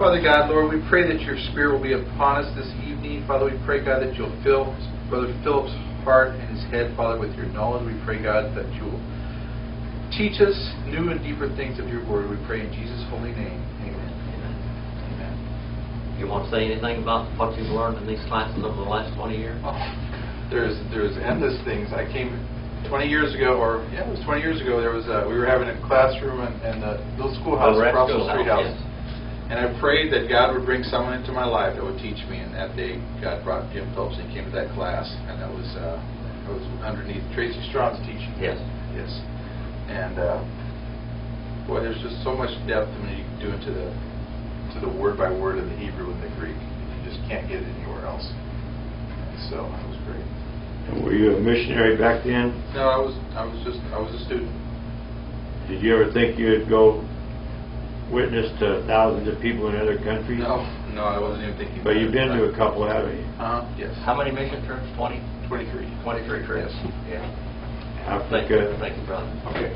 Father God, Lord, we pray that your Spirit will be upon us this evening. Father, we pray, God, that you'll fill Brother Phillips' heart and his head, Father, with your knowledge. We pray, God, that you'll teach us new and deeper things of your word. We pray in Jesus' holy name. Amen. Amen. You want to say anything about what you've learned in these classes over the last 20 years? Oh, there's endless things. I came 20 years ago, it was 20 years ago. There was we were having a classroom in the little schoolhouse across the street house. Yes. And I prayed that God would bring someone into my life that would teach me. And that day, God brought Jim Phillips and he came to that class. And that was underneath Tracy Strong's teaching. Yes. Yes. And boy, there's just so much depth when you do into the word by word in the Hebrew and the Greek. You just can't get it anywhere else. And so it was great. And were you a missionary back then? No, I was a student. Did you ever think you'd go witness to thousands of people in other countries? No, I wasn't even thinking. But you've been to a couple, haven't you? Yes. How many mission trips? 20? 23. 23 trips. Yes. Yeah. Africa. Thank you, brother. Okay.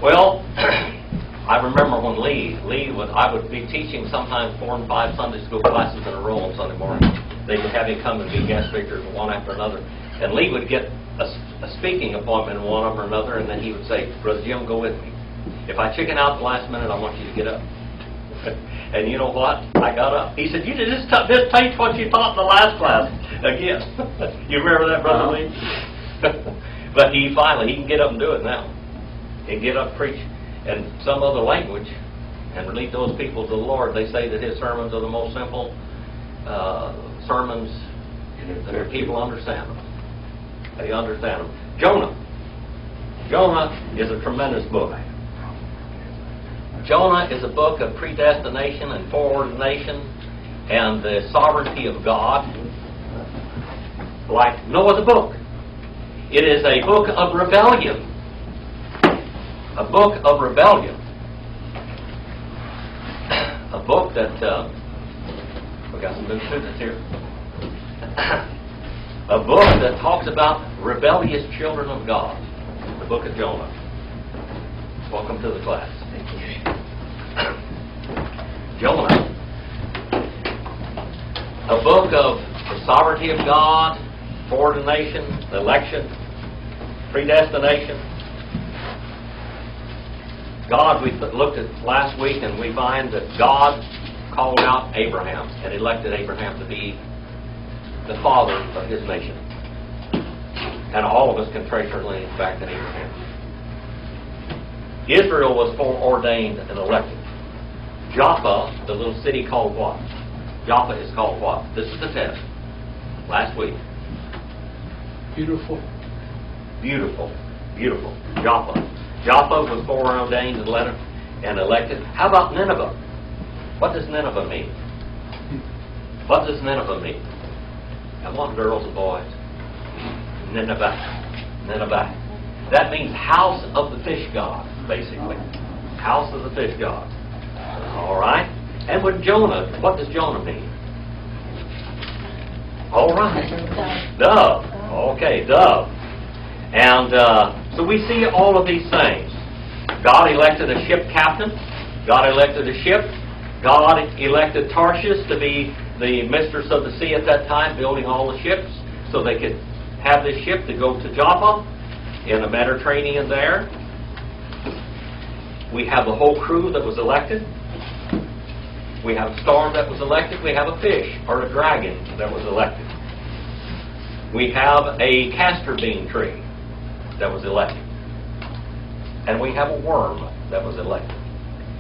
Well, I remember when I would be teaching sometimes 4 and 5 Sunday school classes in a row on Sunday morning. They would have him come and be guest speakers one after another. And Lee would get a speaking appointment one after another, and then he would say, Brother Jim, go with me. If I chicken out the last minute, I want you to get up. And you know what? I got up. He said, you did just teach what you taught in the last class again. You remember that, Brother Lee? But he can get up and do it now. He can get up and preach in some other language and lead those people to the Lord. They say that his sermons are the most simple sermons that the people understand them. They understand them. Jonah is a tremendous book. Jonah is a book of predestination and foreordination and the sovereignty of God like no other book. It is a book of rebellion. A book of rebellion. A book that, we got some new students here. A book that talks about rebellious children of God. The book of Jonah. Welcome to the class. Thank you. Jonah. A book of the sovereignty of God, foreordination, election, predestination. God, we looked at last week and we find that God called out Abraham and elected Abraham to be the father of his nation. And all of us can trace our lineage back to Abraham. Israel was foreordained and elected. Joppa, the little city called what? Joppa is called what? This is the test. Last week. Beautiful. Joppa was foreordained and elected. How about Nineveh? What does Nineveh mean? What does Nineveh mean? Come on, girls and boys. Nineveh. That means house of the fish god, basically. House of the fish god. All right. And with Jonah, what does Jonah mean? All right. Dove. Okay, dove. And so we see all of these things. God elected a ship captain. God elected a ship. God elected Tarshish to be the mistress of the sea at that time, building all the ships so they could have this ship to go to Joppa in the Mediterranean there. We have the whole crew that was elected. We have a storm that was elected. We have a fish or a dragon that was elected. We have a castor bean tree that was elected. And we have a worm that was elected.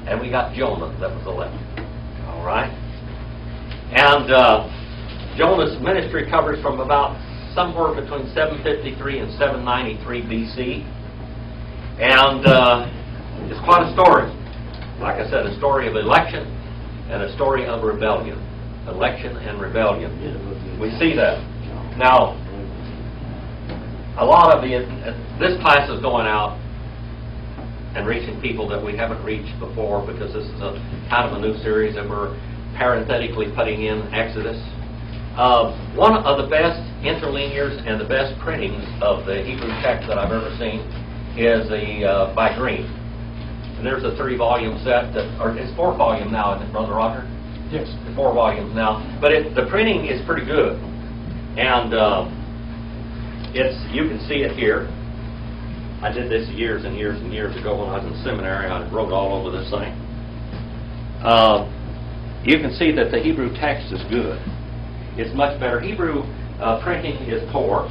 And we got Jonah that was elected. All right? And Jonah's ministry covers from about somewhere between 753 and 793 BC. And it's quite a story. Like I said, a story of election and a story of rebellion. Election and rebellion. We see that. Now, a lot of this class is going out and reaching people that we haven't reached before because this is a kind of a new series that we're parenthetically putting in Exodus. One of the best interlinears and the best printings of the Hebrew text that I've ever seen is by Green. And there's a 3-volume set, or it's 4-volume now, isn't it, Brother Roger? Yes. It's 4 volumes now. But the printing is pretty good. And you can see it here. I did this years and years and years ago when I was in seminary. I wrote all over this thing. You can see that the Hebrew text is good. It's much better. Hebrew printing is poor.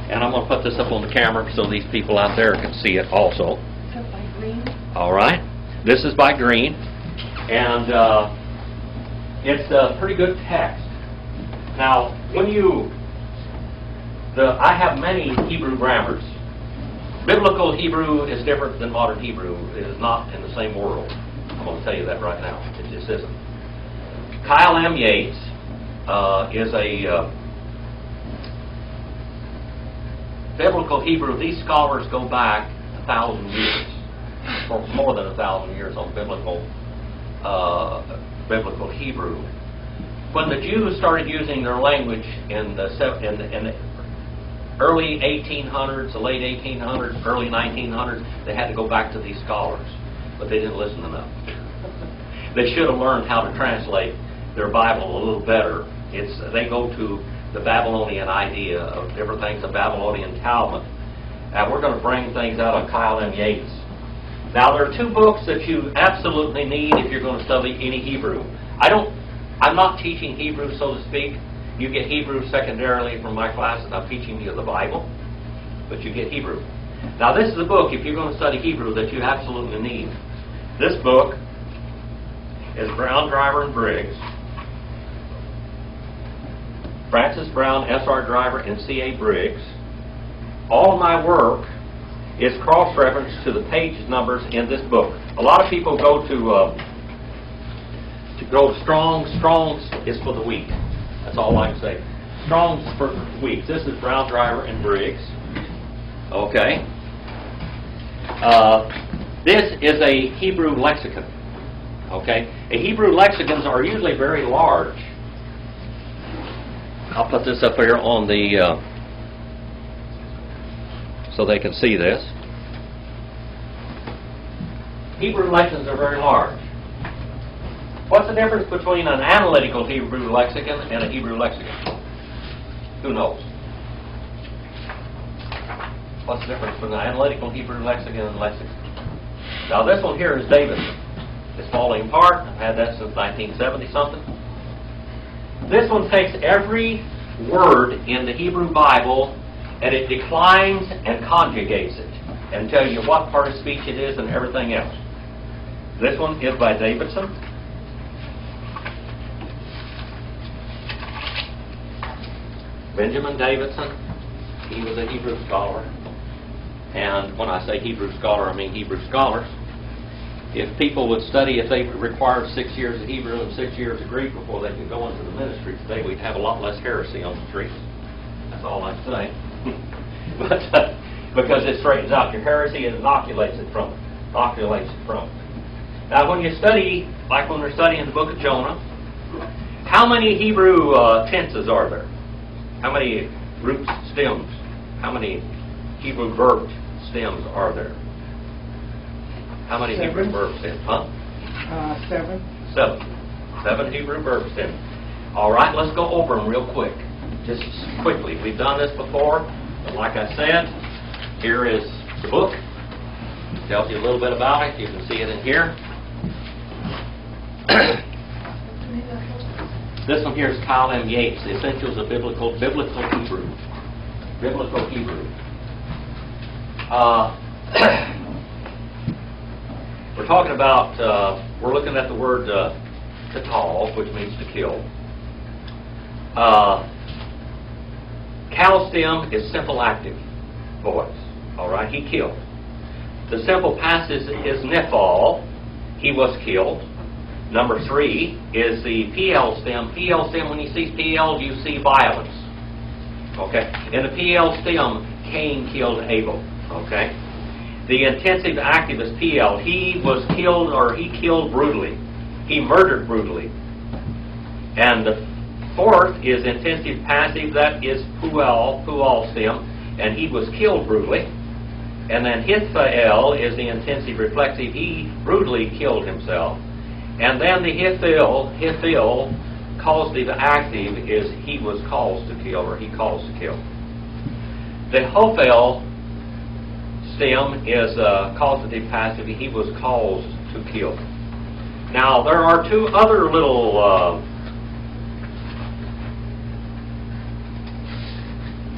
And I'm going to put this up on the camera so these people out there can see it also. So by Green? All right. This is by Green. And it's a pretty good text. Now, I have many Hebrew grammars. Biblical Hebrew is different than modern Hebrew. It is not in the same world. I'm going to tell you that right now. It just isn't. Kyle M. Yates is a biblical Hebrew. These scholars go back 1,000 years, or more than 1,000 years on biblical Hebrew. When the Jews started using their language in the early 1800s, the late 1800s, early 1900s, they had to go back to these scholars, but they didn't listen enough. They should have learned how to translate their Bible a little better. They go to the Babylonian idea of different things, the Babylonian Talmud, and we're going to bring things out of Kyle M. Yates. Now, there are 2 books that you absolutely need if you're going to study any Hebrew. I'm not teaching Hebrew, so to speak. You get Hebrew secondarily from my class, and I'm teaching you the Bible, but you get Hebrew. Now, this is a book, if you're going to study Hebrew, that you absolutely need. This book is Brown, Driver, and Briggs. Francis Brown, S.R. Driver, and C.A. Briggs. All of my work is cross-referenced to the page numbers in this book. A lot of people go to Strong's. Strong's is for the weak. That's all I can say. Strong's for weak. This is Brown, Driver, and Briggs. Okay. This is a Hebrew lexicon. Okay. Hebrew lexicons are usually very large. I'll put this up here on the so they can see this. Hebrew lexicons are very large. What's the difference between an analytical Hebrew lexicon and a Hebrew lexicon? Who knows? What's the difference between an analytical Hebrew lexicon and lexicon? Now, this one here is Davidson. It's falling apart. I've had that since 1970-something. This one takes every word in the Hebrew Bible and it declines and conjugates it and tells you what part of speech it is and everything else. This one is by Davidson. Benjamin Davidson. He was a Hebrew scholar. And when I say Hebrew scholar, I mean Hebrew scholars. If people would study, if they required 6 years of Hebrew and 6 years of Greek before they could go into the ministry today, we'd have a lot less heresy on the streets. That's all I'm saying. But because it straightens out your heresy and inoculates it from it. Now, when you study, like when we're studying the book of Jonah, how many Hebrew tenses are there? How many root stems? How many Hebrew verb stems are there? How many 7. Hebrew verb stems? Huh? 7. 7 Hebrew verb stems. All right, let's go over them real quick. Just quickly. We've done this before, but like I said, here is the book. It tells you a little bit about it. You can see it in here. This one here is Kyle M. Yates, The Essentials of Biblical Hebrew. Biblical Hebrew. We're talking about, we're looking at the word katal, which means to kill. Cal stem is simple active voice. All right, he killed. The simple passive is nephal, he was killed. Number 3 is the PL stem. PL stem, when you see PL, you see violence. Okay? In the PL stem, Cain killed Abel. Okay? The intensive active is PL. He was killed, or he killed brutally. He murdered brutally. And the 4th is intensive passive. That is Pual stem. And he was killed brutally. And then Hithael is the intensive reflexive. He brutally killed himself. And then the Hithael, causative active, is he was caused to kill, or he caused to kill. The Hophel stem is causative passive. He was caused to kill. Now, there are two other little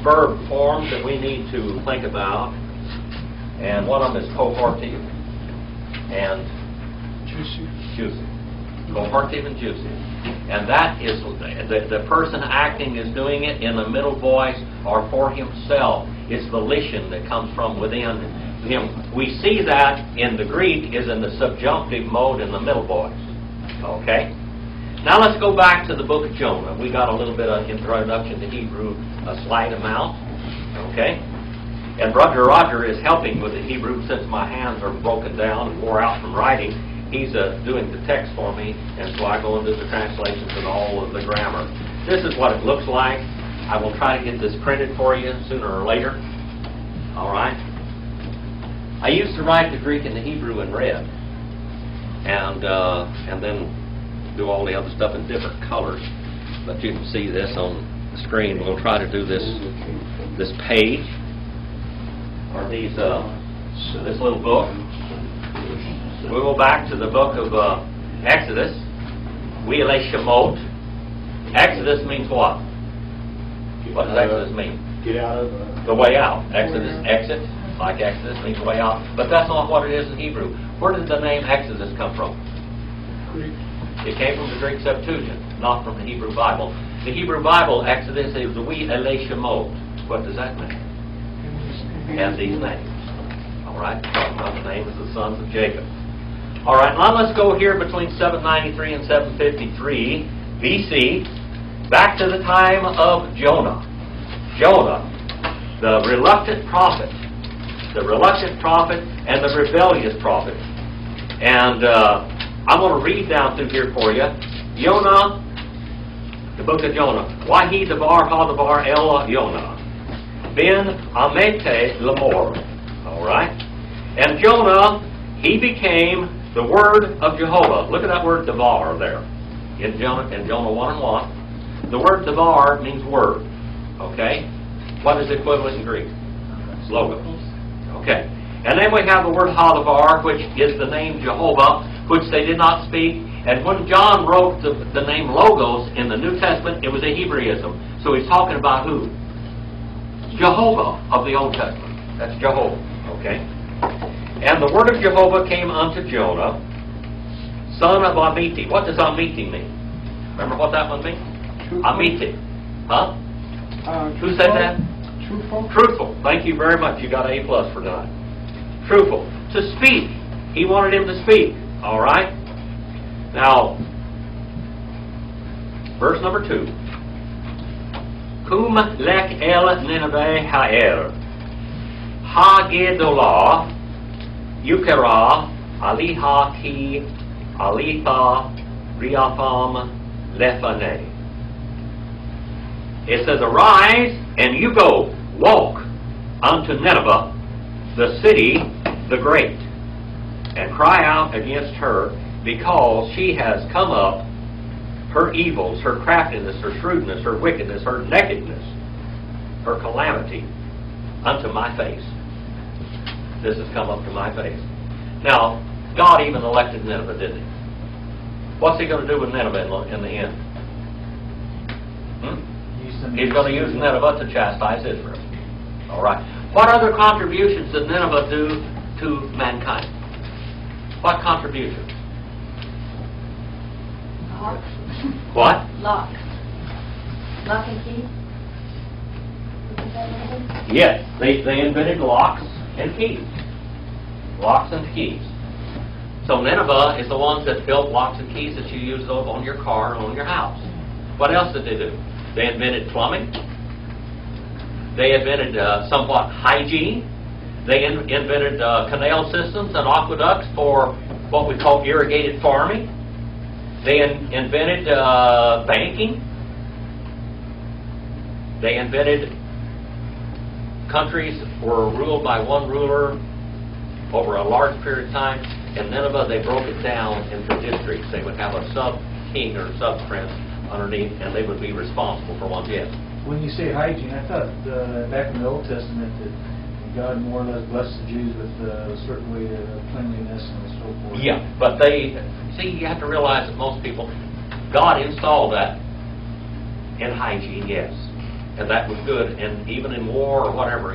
verb forms that we need to think about. And one of them is cohortive and juicy. Cohortive and juicy. And that is, the person acting is doing it in the middle voice or for himself. It's volition that comes from within him. We see that in the Greek is in the subjunctive mode in the middle voice. Okay? Now let's go back to the book of Jonah. We got a little bit of introduction to Hebrew, a slight amount. Okay? And Brother Roger is helping with the Hebrew since my hands are broken down and wore out from writing. He's doing the text for me, and so I go into the translations and all of the grammar. This is what it looks like. I will try to get this printed for you sooner or later. All right? I used to write the Greek and the Hebrew in red, and then do all the other stuff in different colors. But you can see this on the screen. We'll try to do this page, or these this little book. We go back to the book of Exodus. Shemot. Exodus means what? What does Exodus mean? Get out of The way out. Exodus, exit, like Exodus means way out. But that's not what it is in Hebrew. Where did the name Exodus come from? Greek. It came from the Greek Septuagint, not from the Hebrew Bible. The Hebrew Bible, Exodus, is Shemot. What does that mean? And these names. All right? Talking about the names of the sons of Jacob. All right, now let's go here between 793 and 753 BC, back to the time of Jonah. Jonah, the reluctant prophet and the rebellious prophet. And I'm going to read down through here for you. Jonah, the book of Jonah. Wahi davar ha-davar el Jonah. Ben amete lamor. All right? And Jonah, he became the word of Jehovah. Look at that word davar there. In Jonah 1 and 1. The word davar means word. Okay? What is the equivalent in Greek? Logos. Okay. And then we have the word hadavar, which is the name Jehovah, which they did not speak. And when John wrote the name Logos in the New Testament, it was a Hebraism. So he's talking about who? Jehovah of the Old Testament. That's Jehovah. Okay? And the word of Jehovah came unto Jonah, son of Amittai. What does Amittai mean? Remember what that one means? Amittai. Huh? Who said that? Truthful. Truthful. Thank you very much. You got an A+ for tonight. Truthful. To speak. He wanted him to speak. All right? Now, verse number 2. Kum lek el Nineveh ha'er. Ha-gedolah Yukara aliha ki alitha riatham lefaneh. It says, arise and you go, walk unto Nineveh, the city, the great, and cry out against her, because she has come up, her evils, her craftiness, her shrewdness, her wickedness, her nakedness, her calamity, unto my face. This has come up to my face. Now, God even elected Nineveh, didn't he? What's he going to do with Nineveh in the end? He's going to use Nineveh to chastise Israel. All right. What other contributions did Nineveh do to mankind? What contributions? Locks. What? Locks. Lock and key. Is that what it is? Yes, they invented locks and keys. Locks and keys. So Nineveh is the ones that built locks and keys that you use on your car and on your house. What else did they do? They invented plumbing. They invented somewhat hygiene. They invented canal systems and aqueducts for what we call irrigated farming. They invented banking. They invented countries were ruled by one ruler over a large period of time. In Nineveh, they broke it down into districts. They would have a sub-king or sub-prince underneath, and they would be responsible for one. Yes. When you say hygiene, I thought back in the Old Testament that God more or less blessed the Jews with a certain way of cleanliness and so forth. Yeah, but they, see, you have to realize that most people, God installed that in hygiene, yes. And that was good, and even in war or whatever,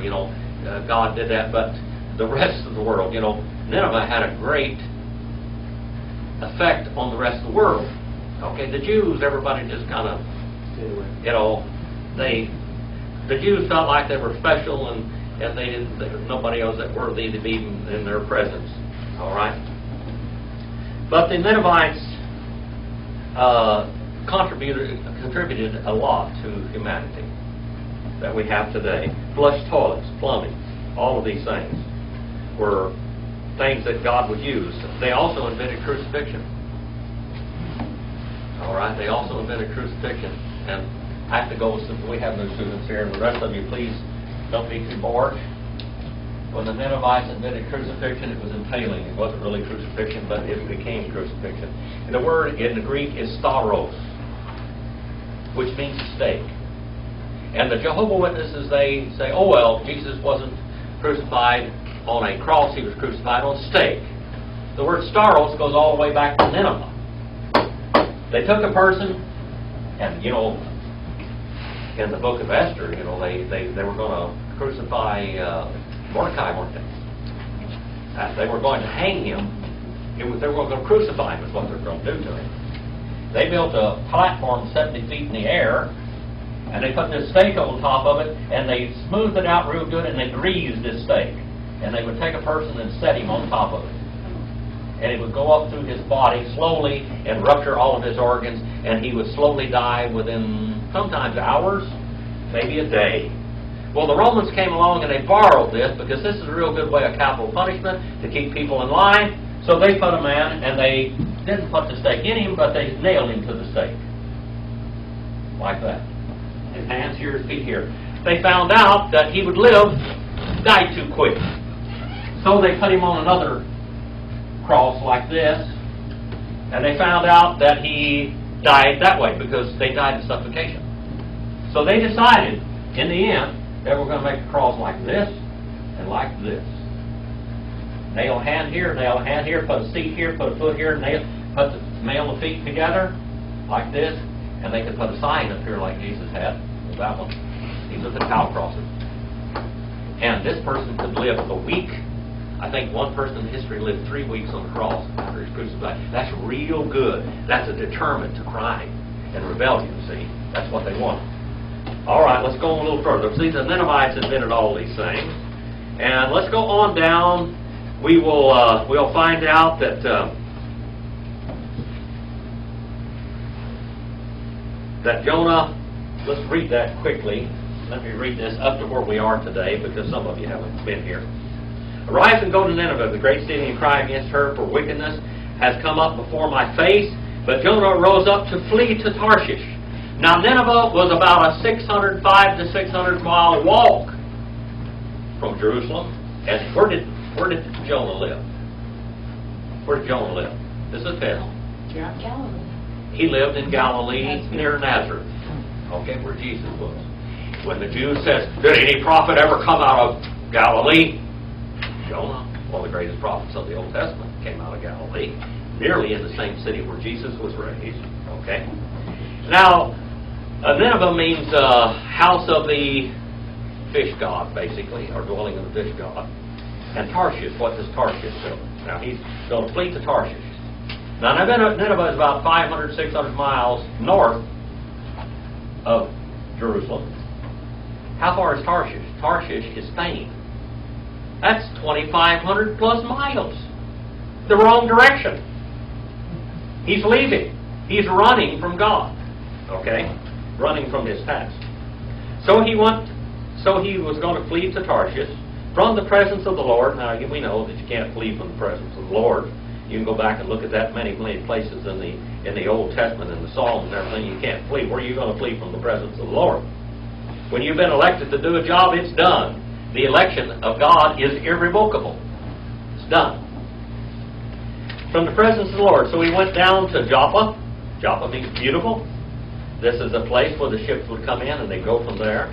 God did that. But the rest of the world, Nineveh had a great effect on the rest of the world. Okay, the Jews, everybody just kind of, the Jews felt like they were special, and they didn't, there was nobody else that worthy to be in their presence. All right? But the Ninevites contributed a lot to humanity that we have today. Flush toilets, plumbing, all of these things were things that God would use. They also invented crucifixion. All right? They also invented crucifixion. And I have to go, since we have no students here, and the rest of you, please don't be too bored. When the Ninevites invented crucifixion, it was impaling. It wasn't really crucifixion, but it became crucifixion. And the word in the Greek is stauros, which means stake. And the Jehovah's Witnesses, they say, oh well, Jesus wasn't crucified on a cross, he was crucified on a stake. The word stauros goes all the way back to Nineveh. They took a person, and in the book of Esther, they were going to crucify Mordecai, weren't they? They were going to hang him. They were going to crucify him is what they were going to do to him. They built a platform 70 feet in the air, and they put this stake on top of it, and they smoothed it out real good, and they greased this stake. And they would take a person and set him on top of it. And it would go up through his body slowly and rupture all of his organs, and he would slowly die within sometimes hours, maybe a day. Well, the Romans came along and they borrowed this because this is a real good way of capital punishment to keep people in line. So they put a man, and they didn't put the stake in him, but they nailed him to the stake. Like that. His hands here, his feet here. They found out that he would live, die too quick. So they put him on another cross like this, and they found out that he died that way because they died of suffocation. So they decided, in the end, that we're going to make a cross like this and like this. Nail a hand here, put a seat here, put a foot here, put the nail the feet together like this, and they could put a sign up here like Jesus had. That one. These are the towel crosses. And this person could live a week. I think one person in history lived 3 weeks on the cross after he was crucified. That's real good. That's a deterrent to crime and rebellion, see? That's what they want. All right, let's go a little further. See, the Ninevites invented all these things. And let's go on down. We'll find out that that Jonah, let's read that quickly. Let me read this up to where we are today, because some of you haven't been here. Arise and go to Nineveh, the great city, and cry against her, for wickedness has come up before my face. But Jonah rose up to flee to Tarshish. Now Nineveh was about a 605 to 600 mile walk from Jerusalem. And where did Jonah live? Where did Jonah live? This is Phil. Galilee. He lived in Galilee near Nazareth. Okay, where Jesus was. When the Jews says, did any prophet ever come out of Galilee? Jonah, one of the greatest prophets of the Old Testament, came out of Galilee, nearly in the same city where Jesus was raised. Okay? Now, Nineveh means house of the fish god, basically, or dwelling of the fish god. And Tarshish, what does Tarshish do? Now, he's going to flee to Tarshish. Now, Nineveh is about 500, 600 miles north of Jerusalem. How far is Tarshish? Tarshish is Spain. That's 2,500 plus miles. The wrong direction. He's leaving. He's running from God. Okay? Running from his task. So he was going to flee to Tarshish from the presence of the Lord. Now, we know that you can't flee from the presence of the Lord. You can go back and look at that many places in the Old Testament and the Psalms and everything. You can't flee. Where are you going to flee from the presence of the Lord? When you've been elected to do a job, it's done. The election of God is irrevocable. It's done. From the presence of the Lord. So he went down to Joppa. Joppa means beautiful. This is a place where the ships would come in and they go from there.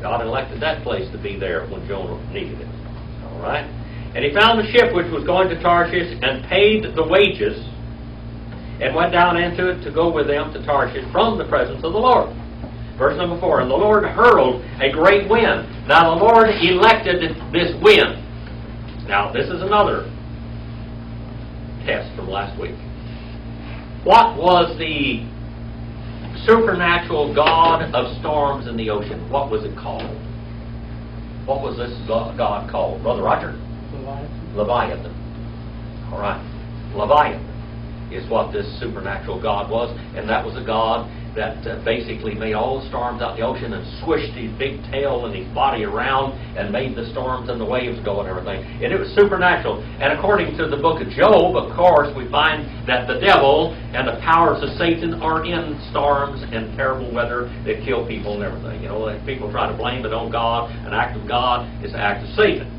God elected that place to be there when Jonah needed it. All right? And he found a ship which was going to Tarshish and paid the wages and went down into it to go with them to Tarshish from the presence of the Lord. Verse number 4, and the Lord hurled a great wind. Now the Lord elected this wind. Now this is another test from last week. What was the supernatural God of storms in the ocean? What was it called? What was this God called? Brother Roger? Leviathan. All right. Leviathan is what this supernatural God was, and that was a God that basically made all the storms out in the ocean and swished his big tail and his body around and made the storms and the waves go and everything. And it was supernatural. And according to the book of Job, of course, we find that the devil and the powers of Satan are in storms and terrible weather that kill people and everything. You know, like people try to blame it on God. An act of God is an act of Satan.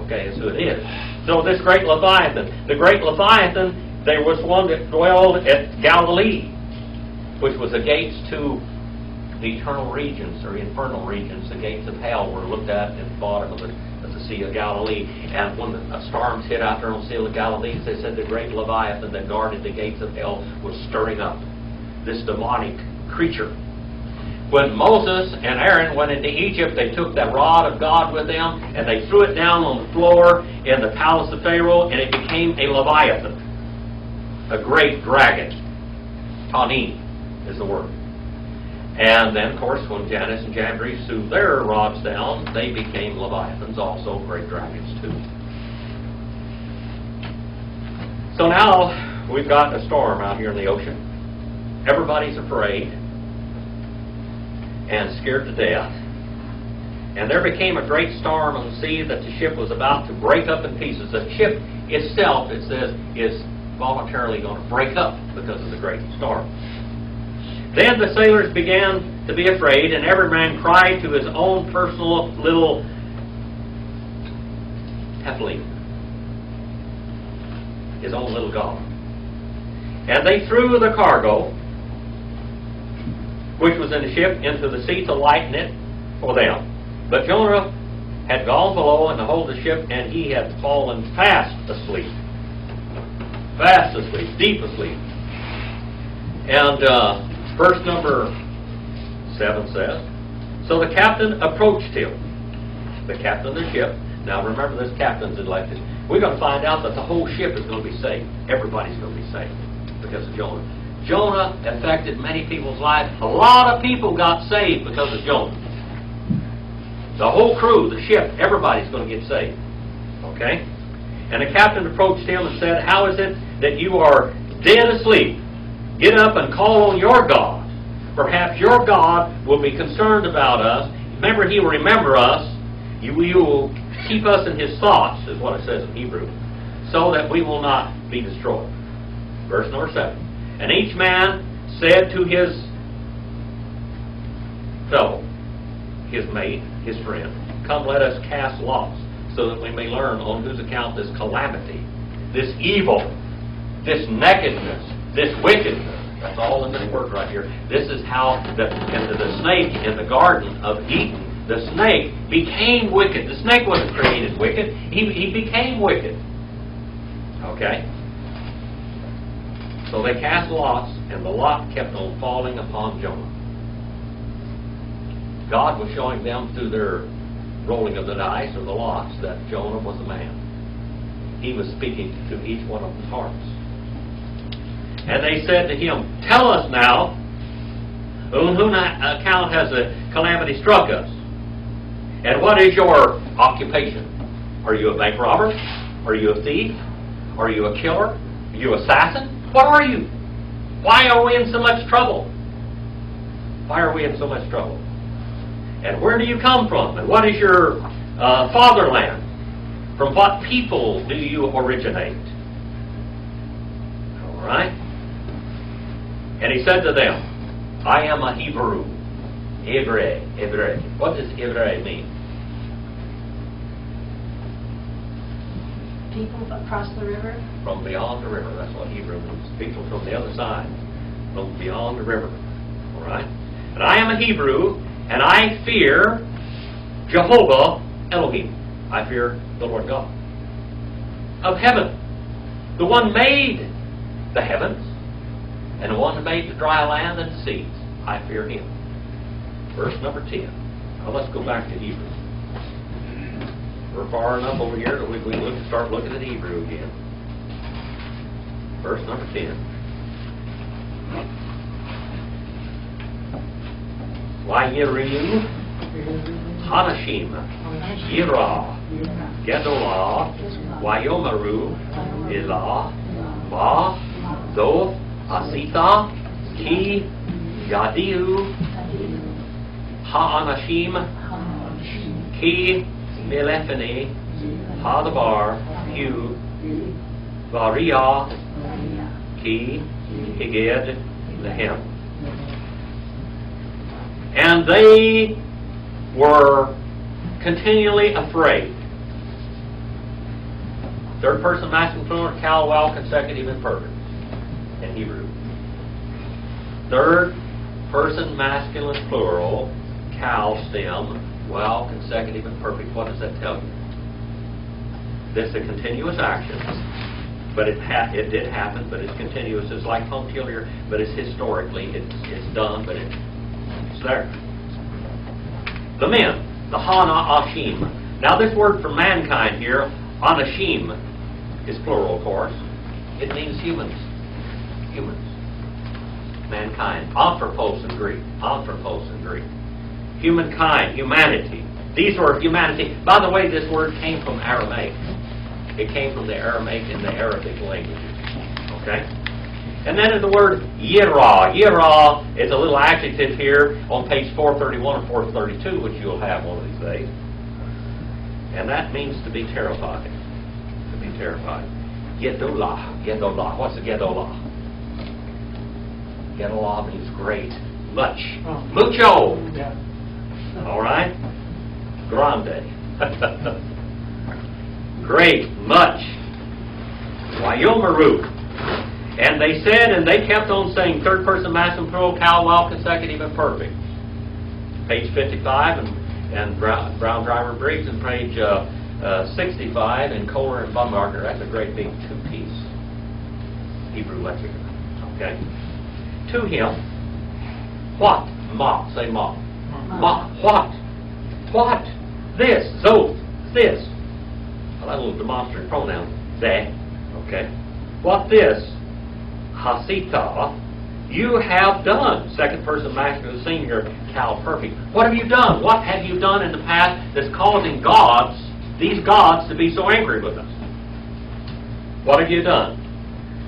Okay, that's who it is. So this great Leviathan, the great Leviathan, there was one that dwelled at Galilee, which was the gates to the eternal regions or infernal regions. The gates of hell were looked at in the bottom of the Sea of Galilee. And when the storms hit out there on the Sea of Galilee, they said the great Leviathan that guarded the gates of hell was stirring up this demonic creature. When Moses and Aaron went into Egypt, they took that rod of God with them and they threw it down on the floor in the palace of Pharaoh, and it became a Leviathan, a great dragon. Tanin is the word. And then, of course, when Jannes and Jambres threw their rods down, they became Leviathans, also great dragons too. So now we've got a storm out here in the ocean. Everybody's afraid and scared to death. And there became a great storm on the sea that the ship was about to break up in pieces. The ship itself, it says, is voluntarily going to break up because of the great storm. Then the sailors began to be afraid, and every man cried to his own personal little Nephilim, his own little god. And they threw the cargo, which was in the ship, into the sea to lighten it for them. But Jonah had gone below in the hold of the ship, and he had fallen fast asleep. Fast asleep, deep asleep. And verse number 7 says, so the captain approached him, the captain of the ship. Now remember, this captain's elected. We're going to find out that the whole ship is going to be saved. Everybody's going to be saved because of Jonah. Jonah affected many people's lives. A lot of people got saved because of Jonah. The whole crew, the ship, everybody's going to get saved. Okay? And the captain approached him and said, how is it that you are dead asleep? Get up and call on your God. Perhaps your God will be concerned about us. Remember, He will remember us. You will keep us in His thoughts, is what it says in Hebrew, so that we will not be destroyed. Verse number 7. And each man said to his fellow, his mate, his friend, come, let us cast lots, so that we may learn on whose account this calamity, this evil, this nakedness, this wickedness, that's all in this word right here. This is how the snake in the Garden of Eden, the snake became wicked. The snake wasn't created wicked. He became wicked. Okay? So they cast lots, and the lot kept on falling upon Jonah. God was showing them through their rolling of the dice or the lots that Jonah was a man. He was speaking to each one of their hearts. And they said to him, tell us now, on whose account has the calamity struck us? And what is your occupation? Are you a bank robber? Are you a thief? Are you a killer? Are you an assassin? What are you? Why are we in so much trouble? Why are we in so much trouble? And where do you come from? And what is your fatherland? From what people do you originate? All right? And he said to them, I am a Hebrew. Hebrei. What does Hebrei mean? people across the river? From beyond the river. That's what Hebrew means. People from the other side. From beyond the river. All right? And I am a Hebrew, and I fear Jehovah Elohim. I fear the Lord God of heaven. The one made the heavens, and the one that made the dry land and the seas. I fear Him. Verse number 10. Now let's go back to Hebrew. We're far enough over here that we start looking at Hebrew again. Verse number 10. Vayerim Hanashim Yirah Gedolah Vayomaru Elah Ma Zoth Asita Ki Yadiu Ha'anashim Ki Melefene Hadabar Hu Varia Ki Higed Lehem. And they were continually afraid. Third person masculine plural, kal, well, consecutive, and perfect in Hebrew. Third person masculine plural, kal, stem, well, consecutive, and perfect. What does that tell you? This is a continuous action, but it did happen, but it's continuous. It's like punctiliar, but it's historically, it's done, but it's there. The men, the Hana Ashim. Now this word for mankind here, Anashim, is plural, of course. It means humans. Humans. Mankind. Anthropos in Greek. Anthropos in Greek. Humankind. Humanity. These were humanity. By the way, this word came from Aramaic. It came from the Aramaic and the Arabic languages. Okay? And then in the word Yirah. Yirah is a little adjective here on page 431 or 432, which you'll have one of these days. And that means to be terrified. To be terrified. Gedolah. Gedolah. What's a Gedolah? Gedolah means great. Much. Mucho. Yeah. All right? Grande. Great. Much. Wayomaru. And they said, and they kept on saying, third person masculine plural, kal, well, consecutive, and perfect. Page 55 and Brown Driver Briggs, and page 65 in Kohler and Baumgartner. That's a great big two-piece Hebrew lexicon. Okay? To him, what? Ma. Say ma. Ma. What? What? This. Zoth. This. Well, that little demonstrative pronoun. They. Okay? What this? Hasita, you have done. Second person masculine singular, kal, perfect. What have you done? What have you done in the past that's causing these gods, to be so angry with us? What have you done?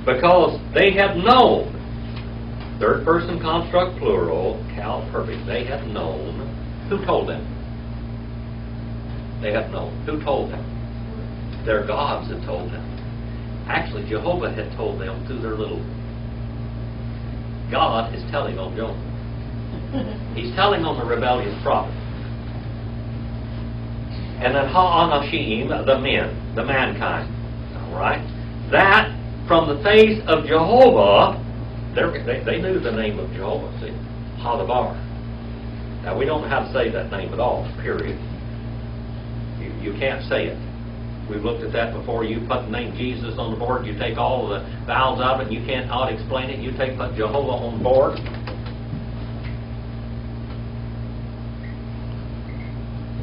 Because they have known. Third person construct plural, kal, perfect. They have known. Who told them? They have known. Who told them? Their gods had told them. Actually, Jehovah had told them through their little... God is telling on Jonah. He's telling on the rebellious prophet. And then Ha'anashim, the men, the mankind. All right? That, from the face of Jehovah, they knew the name of Jehovah, see? Hadabar. Now, we don't know how to say that name at all, period. You can't say it. We've looked at that before. You put the name Jesus on the board, you take all of the vowels out of it, and you can't explain it. You put Jehovah on the board.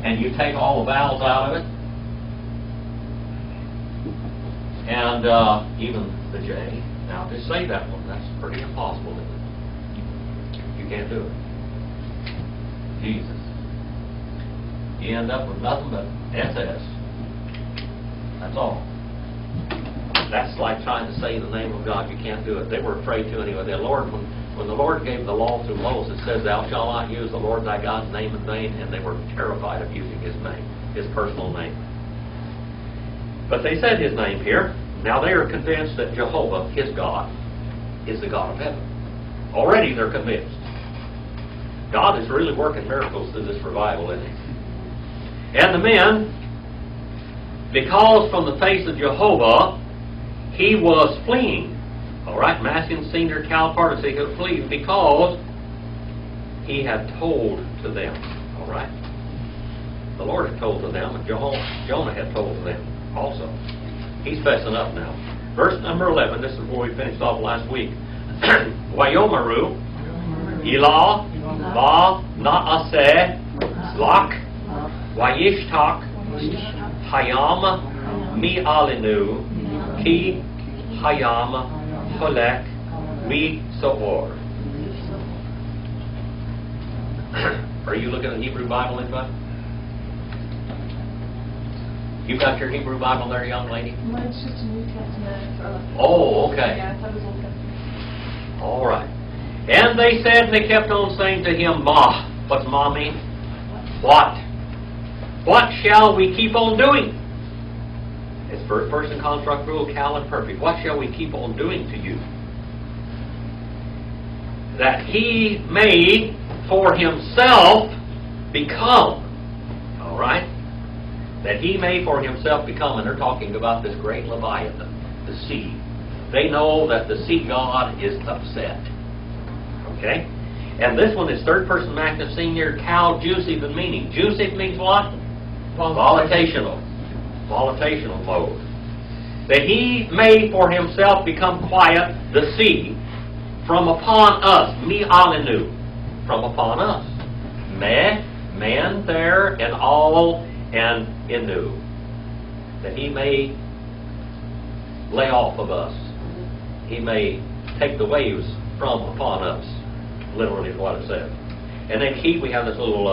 And you take all the vowels out of it. And even the J. Now, to say that one, that's pretty impossible, isn't it? You can't do it. Jesus. You end up with nothing but SS. That's all. That's like trying to say the name of God. You can't do it. They were afraid to anyway. The Lord, when the Lord gave the law to Moses, it says, "Thou shalt not use the Lord thy God's name in vain," and they were terrified of using His name, His personal name. But they said His name here. Now they are convinced that Jehovah, His God, is the God of heaven. Already they're convinced. God is really working miracles through this revival, isn't He? And the men because from the face of Jehovah he was fleeing. All right, masculine singular cow participle, he could flee because he had told to them. All right, the Lord had told to them, and Jonah had told to them also. He's fessing up now. Verse number 11. This is where we finished off last week. Wayomaru, Elah, Va, Naaseh, Lach, Wayishtak, Hayam, Mi Alinu, Ki, Hayam, Holek, Mi Soor. Are you looking at the Hebrew Bible, anybody? You got your Hebrew Bible there, young lady? Well, it's just a New Testament. Oh, okay. Yeah, I thought it was Old Testament. All right. And they said, and they kept on saying to him, Ma. What's Ma mean? What? What shall we keep on doing? It's first person construct rule, cal and perfect. What shall we keep on doing to you? That he may for himself become. All right? That he may for himself become, and they're talking about this great Leviathan, the sea. They know that the sea god is upset. Okay? And this one is third person masculine singular, cal, juicy, and meaning. Juicy means what? Volitational. Volitational mode. That he may for himself become quiet, the sea, from upon us. Mi alinu. From upon us. Me, man there, and all, and inu. That he may lay off of us. He may take the waves from upon us. Literally is what it says. And then keep, we have this little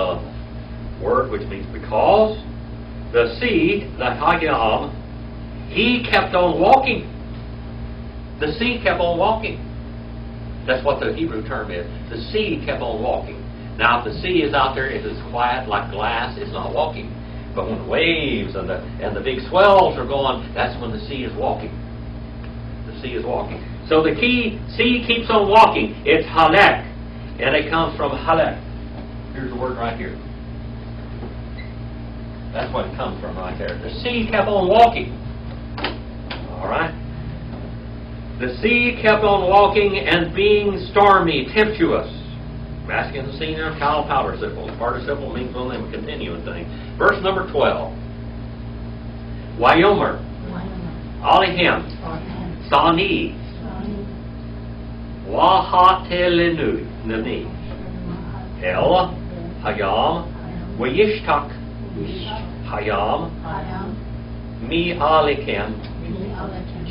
word which means because. The sea, the Hayam, he kept on walking. The sea kept on walking. That's what the Hebrew term is. The sea kept on walking. Now, if the sea is out there, if it's quiet like glass, it's not walking. But when the waves and the big swells are going, that's when the sea is walking. The sea is walking. So the sea keeps on walking. It's halek. And it comes from halek. Here's the word right here. That's what it comes from right there. The sea kept on walking. All right? The sea kept on walking and being stormy, tempestuous. Masculine singular, cal, participle. Participle means only a continuing thing. Verse number 12. Wayomer, Alihem, Sani, Wahatelenu, Nani, El, Hayam, Wayishtak, Hayam, Mi Alikem,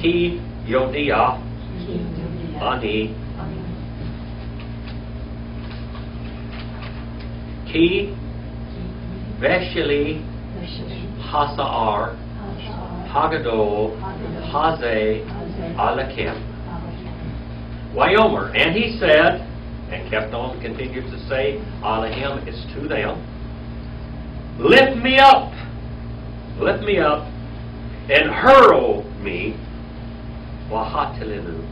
Ki Yodia, Ani, Ki Vesheli, Hasa'ar, Hagadol, Haze, Alakim. Wayomer, and he said, and kept on, continues to say, Alahim is to them, lift me up, and hurl me, Wahatilinu,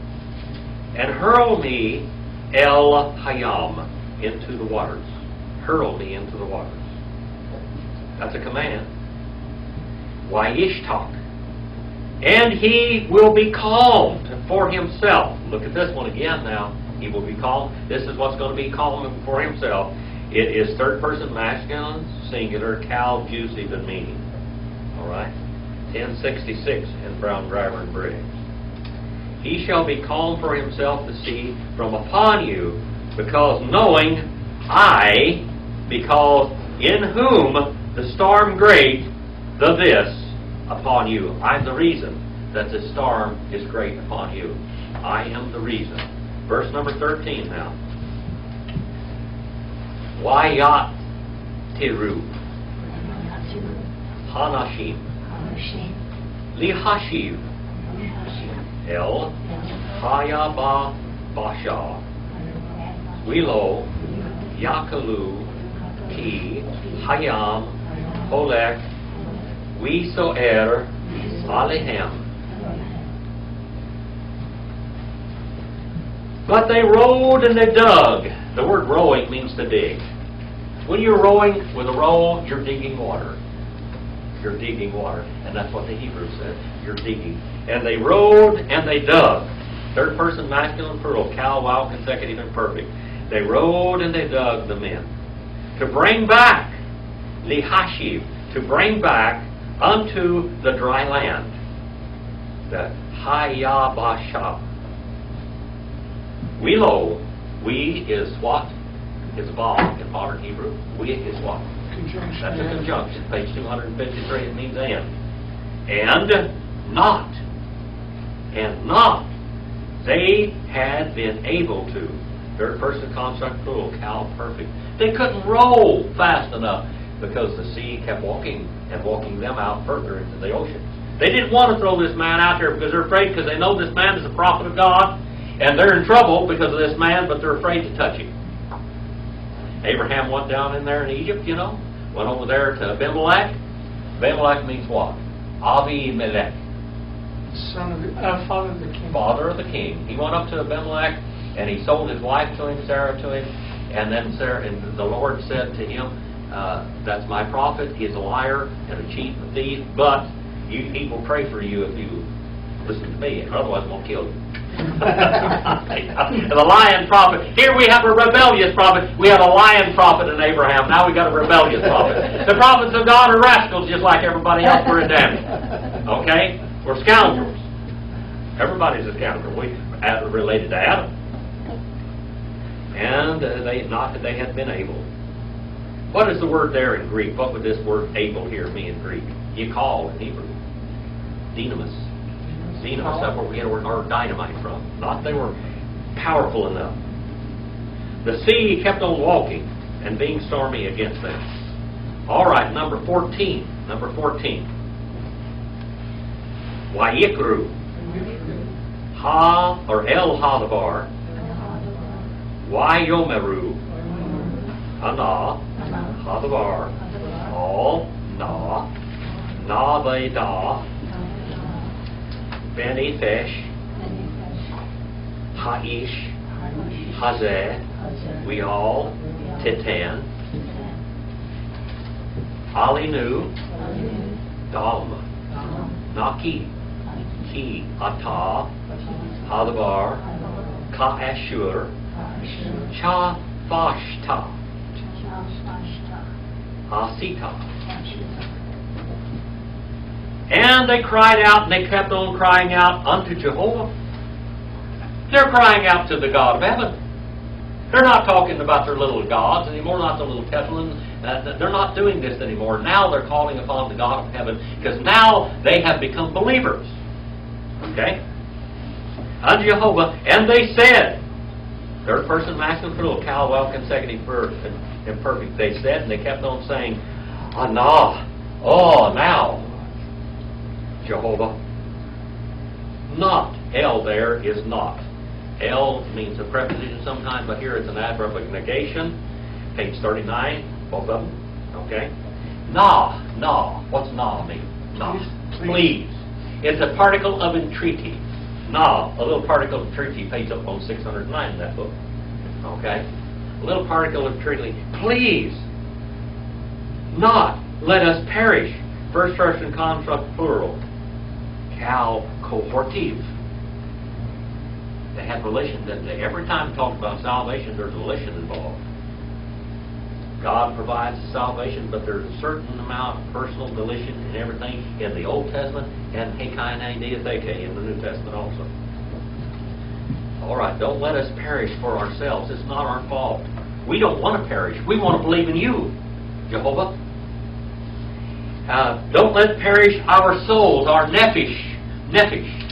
and hurl me, El Hayam, into the waters. Hurl me into the waters. That's a command. Wayishtak, and he will be calmed for himself. Look at this one again now. He will be calmed. This is what's going to be calmed for himself. It is third person masculine, singular, cal, juicy, the meaning. All right? 1066 in Brown, Driver, and Briggs. He shall be calmed for himself the sea from upon you, because knowing because in whom the storm great, the this upon you. I'm the reason that the storm is great upon you. I am the reason. Verse number 13 now. Wayat Tiru Hanashim Lihashiv El Hayaba Basha Wilo Yakalu Ki Hayam Holek Wisoer Alehem. But they rowed and they dug. The word rowing means to dig. When you're rowing with a row, you're digging water. You're digging water. And that's what the Hebrew said. You're digging. And they rode and they dug. Third person, masculine, plural, cal, wow, consecutive, and perfect. They rode and they dug, the men. To bring back, lihashiv, to bring back unto the dry land. The hayabasha. We is what? Is vav in modern Hebrew. We is what? Conjunction. That's a conjunction. Page 253, it means and. And not. And not. They had been able to. Third person construct plural, cal, perfect. They couldn't row fast enough because the sea kept walking and walking them out further into the ocean. They didn't want to throw this man out there because they're afraid, because they know this man is a prophet of God and they're in trouble because of this man, but they're afraid to touch him. Abraham went down in there in Egypt, went over there to Abimelech. Abimelech means what? Abimelech. Son of the, father of the king. Father of the king. He went up to Abimelech and he sold his wife to him, Sarah to him, and then the Lord said to him, that's my prophet. He's a liar and a cheat and a thief, but he will pray for you if you listen to me, otherwise I'm going to kill you. And the lion prophet. Here we have a rebellious prophet. We have a lion prophet in Abraham. Now we got a rebellious prophet. The prophets of God are rascals just like everybody else. We're in damage. Okay? We're scoundrels. Everybody's a scoundrel. We related to Adam. And they had been able. What is the word there in Greek? What would this word able here mean in Greek? Yikal in Hebrew. Dynamis. Dynamis, that's where we get our dynamite from. Not they were powerful enough. The sea kept on walking and being stormy against them. All right, number 14. Number 14. Wayikru. Ha, or El Hadabar. Wayomeru. Ana. Hadabar. All. Na. Na-they-da. Beni-fesh. Haish. Hazeh. We all. Titan. Alinu. Dam. Naki. Ki. Ata. Hadabar. Ka-ashur. Cha-fashta. Asita. And they cried out, and they kept on crying out unto Jehovah. They're crying out to the God of heaven. They're not talking about their little gods anymore, not the little Teflon. They're not doing this anymore. Now they're calling upon the God of heaven, because now they have become believers. Okay? Unto Jehovah, and they said, third person masculine plural, cal, well, consecutive verb, imperfect. They said, and they kept on saying, Anah, oh, now, Jehovah. Not. El there is not. El means a preposition sometimes, but here it's an adverb of negation. Page 39, both of them. Okay? Na. What's na mean? Na. Please. It's a particle of entreaty. Na, a little particle of entreaty, page up on 609 in that book. Okay? A little particle of entreaty. Please. Not let us perish. First person construct plural. Cal cohortive. They have relation. Every time it talks about salvation, there's a relation involved. God provides salvation, but there's a certain amount of personal volition and everything in the Old Testament and hekainadiatheke in the New Testament also. All right, don't let us perish for ourselves. It's not our fault. We don't want to perish. We want to believe in you, Jehovah. Don't let perish our souls, our nephesh. Nephesh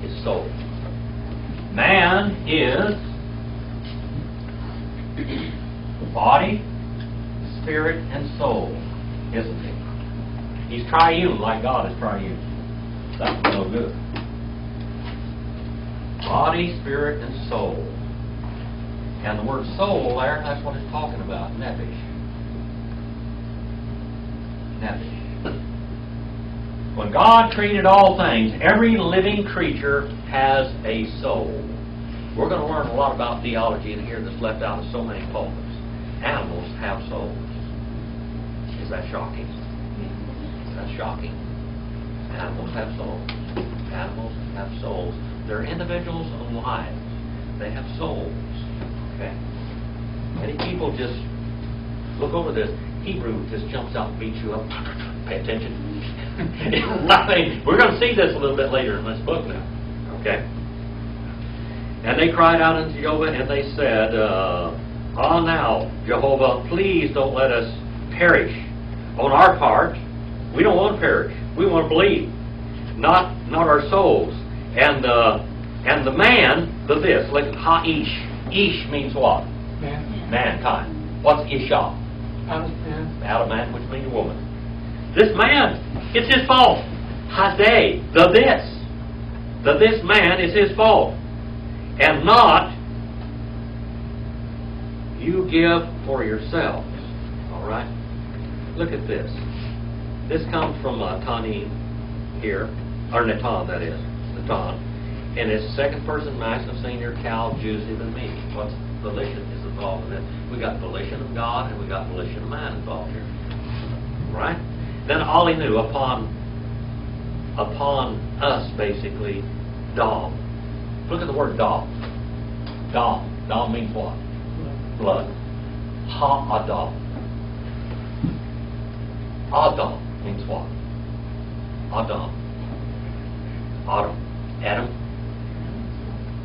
is soul. Man is body, spirit, and soul, isn't he? He's triune like God is triune. That's no good. Body, spirit, and soul. And the word soul there, that's what it's talking about, nephesh. Nephesh. When God created all things, every living creature has a soul. We're going to learn a lot about theology in here that's left out of so many pulpits. Animals have souls. You that shocking? That's shocking. Animals have souls. Animals have souls. They're individuals and lives. They have souls. Okay? Many people just look over this. Hebrew just jumps out and beats you up. Pay attention. I mean, we're going to see this a little bit later in this book now. Okay? And they cried out unto Jehovah, and they said, Ah, now, Jehovah, please don't let us perish. On our part, we don't want to perish. We want to believe. Not our souls. And the man, this, look at Ha-ish. Ish means what? Man. Mankind. What's Isha? Out of man. Out of man, which means woman. This man, it's his fault. Hazeh, the this man is his fault. And not you give for yourselves. All right? Look at this. This comes from Tanin here, or Natan, that is. Natan. And it's second person masculine singular, Cal, Jusive, and me. What's volition is involved in it? We got volition of God and we got volition of man involved here. Right? Then all he knew upon us, basically, Dom. Look at the word Dom. Dom. Dom means what? Blood. Ha-Adam. Adam means what? Adam. Adam.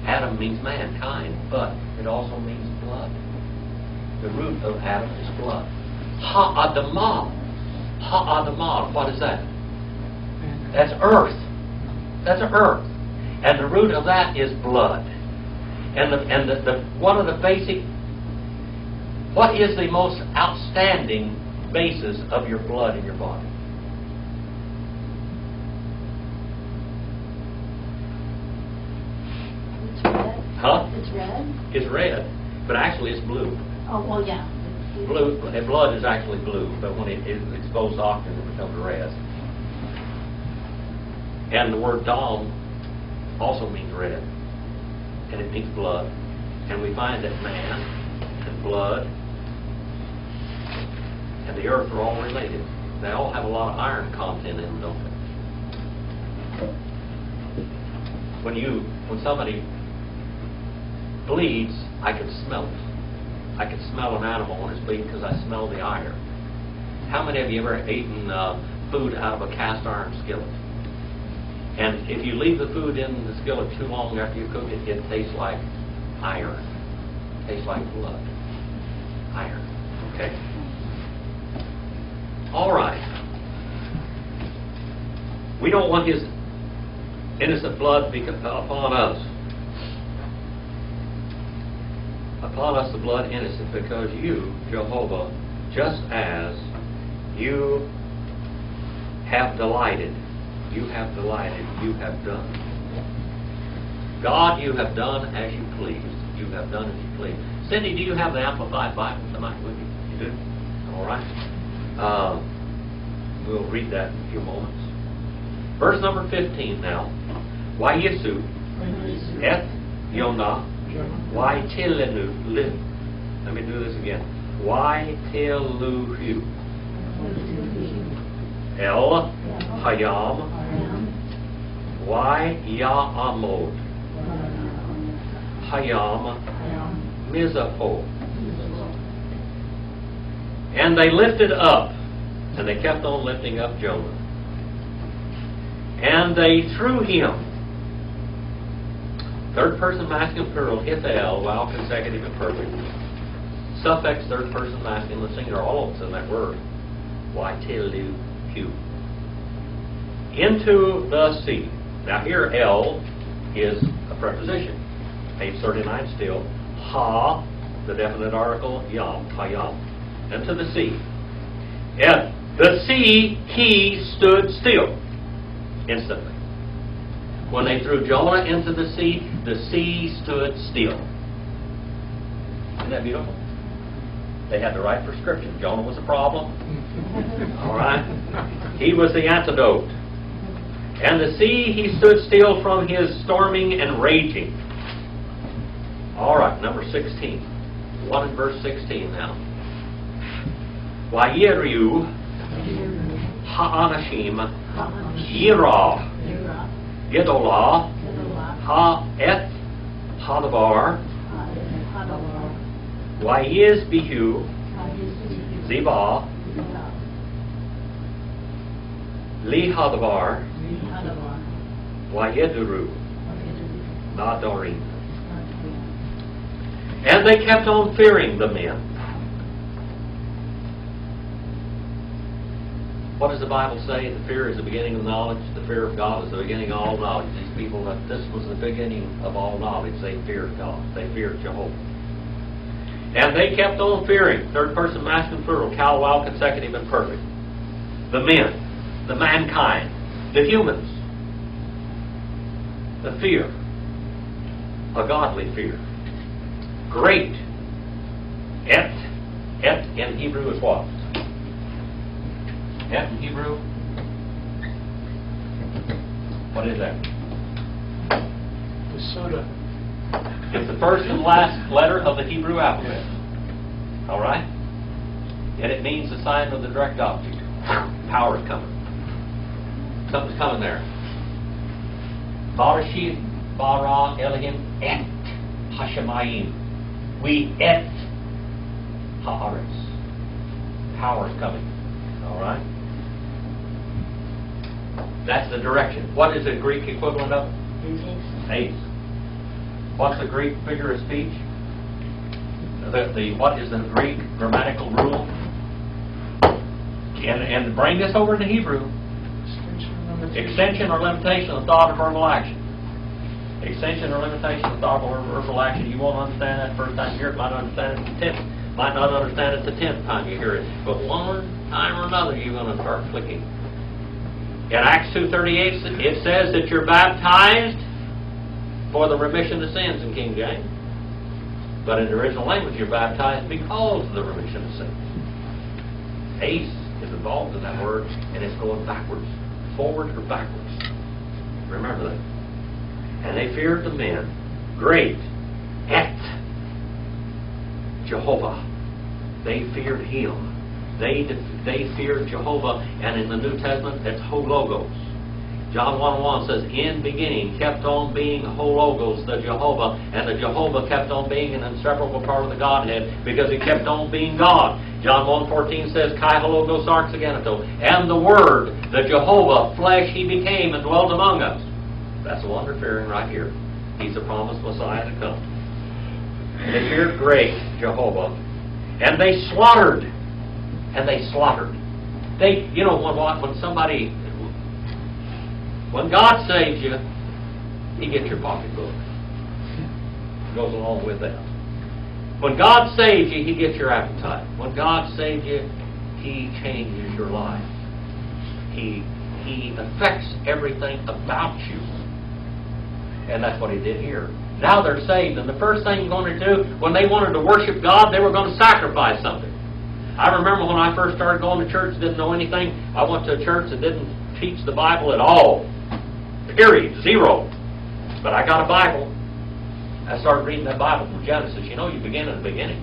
Adam means mankind, but it also means blood. The root of Adam is blood. Ha-Adamah. Ha-Adamah. What is that? That's earth. That's earth. And the root of that is blood. And the one of the basic, what is the most outstanding basis of your blood in your body? It's red. Huh? It's red. It's red, but actually it's blue. Oh, well, yeah. Blue, blood is actually blue, but when it is exposed to oxygen, it becomes red. And the word dom also means red, and it means blood. And we find that man and blood and the earth are all related. They all have a lot of iron content in them, don't they? When somebody bleeds, I can smell it. I can smell an animal when it's bleeding because I smell the iron. How many of you ever eaten food out of a cast iron skillet? And if you leave the food in the skillet too long after you cook it, it tastes like iron. It tastes like blood. Iron. Okay? All right. We don't want his innocent blood upon us. Upon us the blood innocent, because you, Jehovah, just as you have delighted, you have done. God, you have done as you pleased. You have done as you pleased. Cindy, do you have the Amplified Bible tonight with you? You do? All right. We'll read that in a few moments. Verse number 15 now. Why Yesu, Et Jonah, why Tilenu, let me do this again. Why Teluhu, El Hayam, why Ya'amod, Hayam, Mizapho. And they lifted up, and they kept on lifting up Jonah. And they threw him. Third person masculine plural, Ithel, while consecutive and perfect. Suffix third person masculine singular, all of us in that word. Waitelu. Into the sea. Now here El is a preposition. Page 39 still. Ha, the definite article, Yam, Hayam. Into the sea. And the sea, he stood still. Instantly. When they threw Jonah into the sea stood still. Isn't that beautiful? They had the right prescription. Jonah was the problem. All right? He was the antidote. And the sea, he stood still from his storming and raging. All right, number 16. 1 in verse 16 now. Wayeriu, Ha'anashim, Yirah, Gedolah, Ha'et, Hadavar, Wayiz Bihu, Ziba, Li Hadavar, Wayeduru, Nadarim. And they kept on fearing the men. What does the Bible say? The fear is the beginning of knowledge. The fear of God is the beginning of all knowledge. These people, this was the beginning of all knowledge. They feared God. They feared Jehovah. And they kept on fearing. Third person masculine plural, Calwell, consecutive and perfect. The men, the mankind, the humans. The fear. A godly fear. Great. Et in Hebrew is what? Et in Hebrew? What is that? The soda. It's the first and last letter of the Hebrew alphabet. All right? And it means the sign of the direct object. Power is coming. Something's coming there. Barashit, bara, Elohim, et, Hashemayim. We et haaretz. Power is coming. All right? That's the direction. What is the Greek equivalent of? Ace. What's the Greek figure of speech? What is the Greek grammatical rule? And bring this over to Hebrew. Extension or limitation of thought or verbal action. Extension or limitation of thought or verbal action. You won't understand that the first time you hear it. Might not understand it the 10th. Might not understand it the 10th time you hear it. But one time or another you're going to start clicking. In Acts 2:38 it says that you're baptized for the remission of sins in King James. But in the original language you're baptized because of the remission of sins. Ace is involved in that word and it's going backwards. Forward or backwards. Remember that. And they feared the men. Great. Et. Jehovah. They feared Him. They feared Jehovah. And in the New Testament, that's Hologos. John 1:1 says, in beginning kept on being Hologos, the Jehovah. And the Jehovah kept on being an inseparable part of the Godhead because He kept on being God. John 1:14 says, Kai Hologos Arx Ageneto. And the Word, the Jehovah, flesh He became and dwelt among us. That's the one they're fearing right here. He's the promised Messiah to come. They feared great Jehovah. And they slaughtered. And they slaughtered. They, you know, when God saves you, He gets your pocketbook. Goes along with that. When God saves you, He gets your appetite. When God saves you, He changes your life. He affects everything about you. And that's what He did here. Now they're saved, and the first thing you're going to do, when they wanted to worship God, they were going to sacrifice something. I remember when I first started going to church, didn't know anything. I went to a church that didn't teach the Bible at all. Period. Zero. But I got a Bible. I started reading that Bible from Genesis. You know, you begin at the beginning.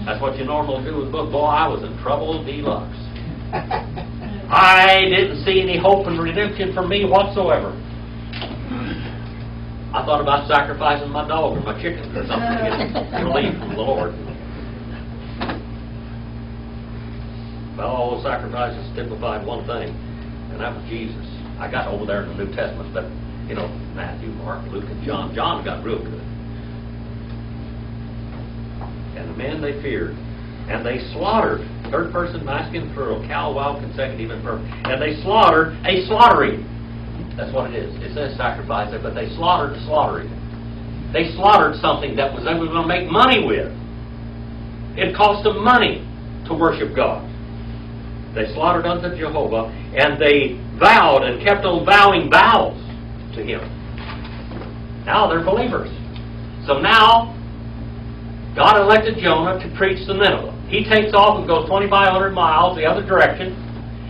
That's what you normally do with a book. Boy, I was in trouble deluxe. I didn't see any hope and redemption for me whatsoever. I thought about sacrificing my dog or my chicken or something to get relief from the Lord. Well, all those sacrifices typified one thing, and that was Jesus. I got over there in the New Testament, but, you know, Matthew, Mark, Luke, and John. John got real good. And the men they feared. And they slaughtered, third person masculine plural, cal, wow, consecutive, and perfect. And they slaughtered a slaughtering. That's what it is. It says sacrifice there, but they slaughtered the slaughtering. They slaughtered something that they were going to make money with. It cost them money to worship God. They slaughtered unto Jehovah, and they vowed and kept on vowing vows to Him. Now they're believers. So now, God elected Jonah to preach to Nineveh. He takes off and goes 2,500 miles the other direction.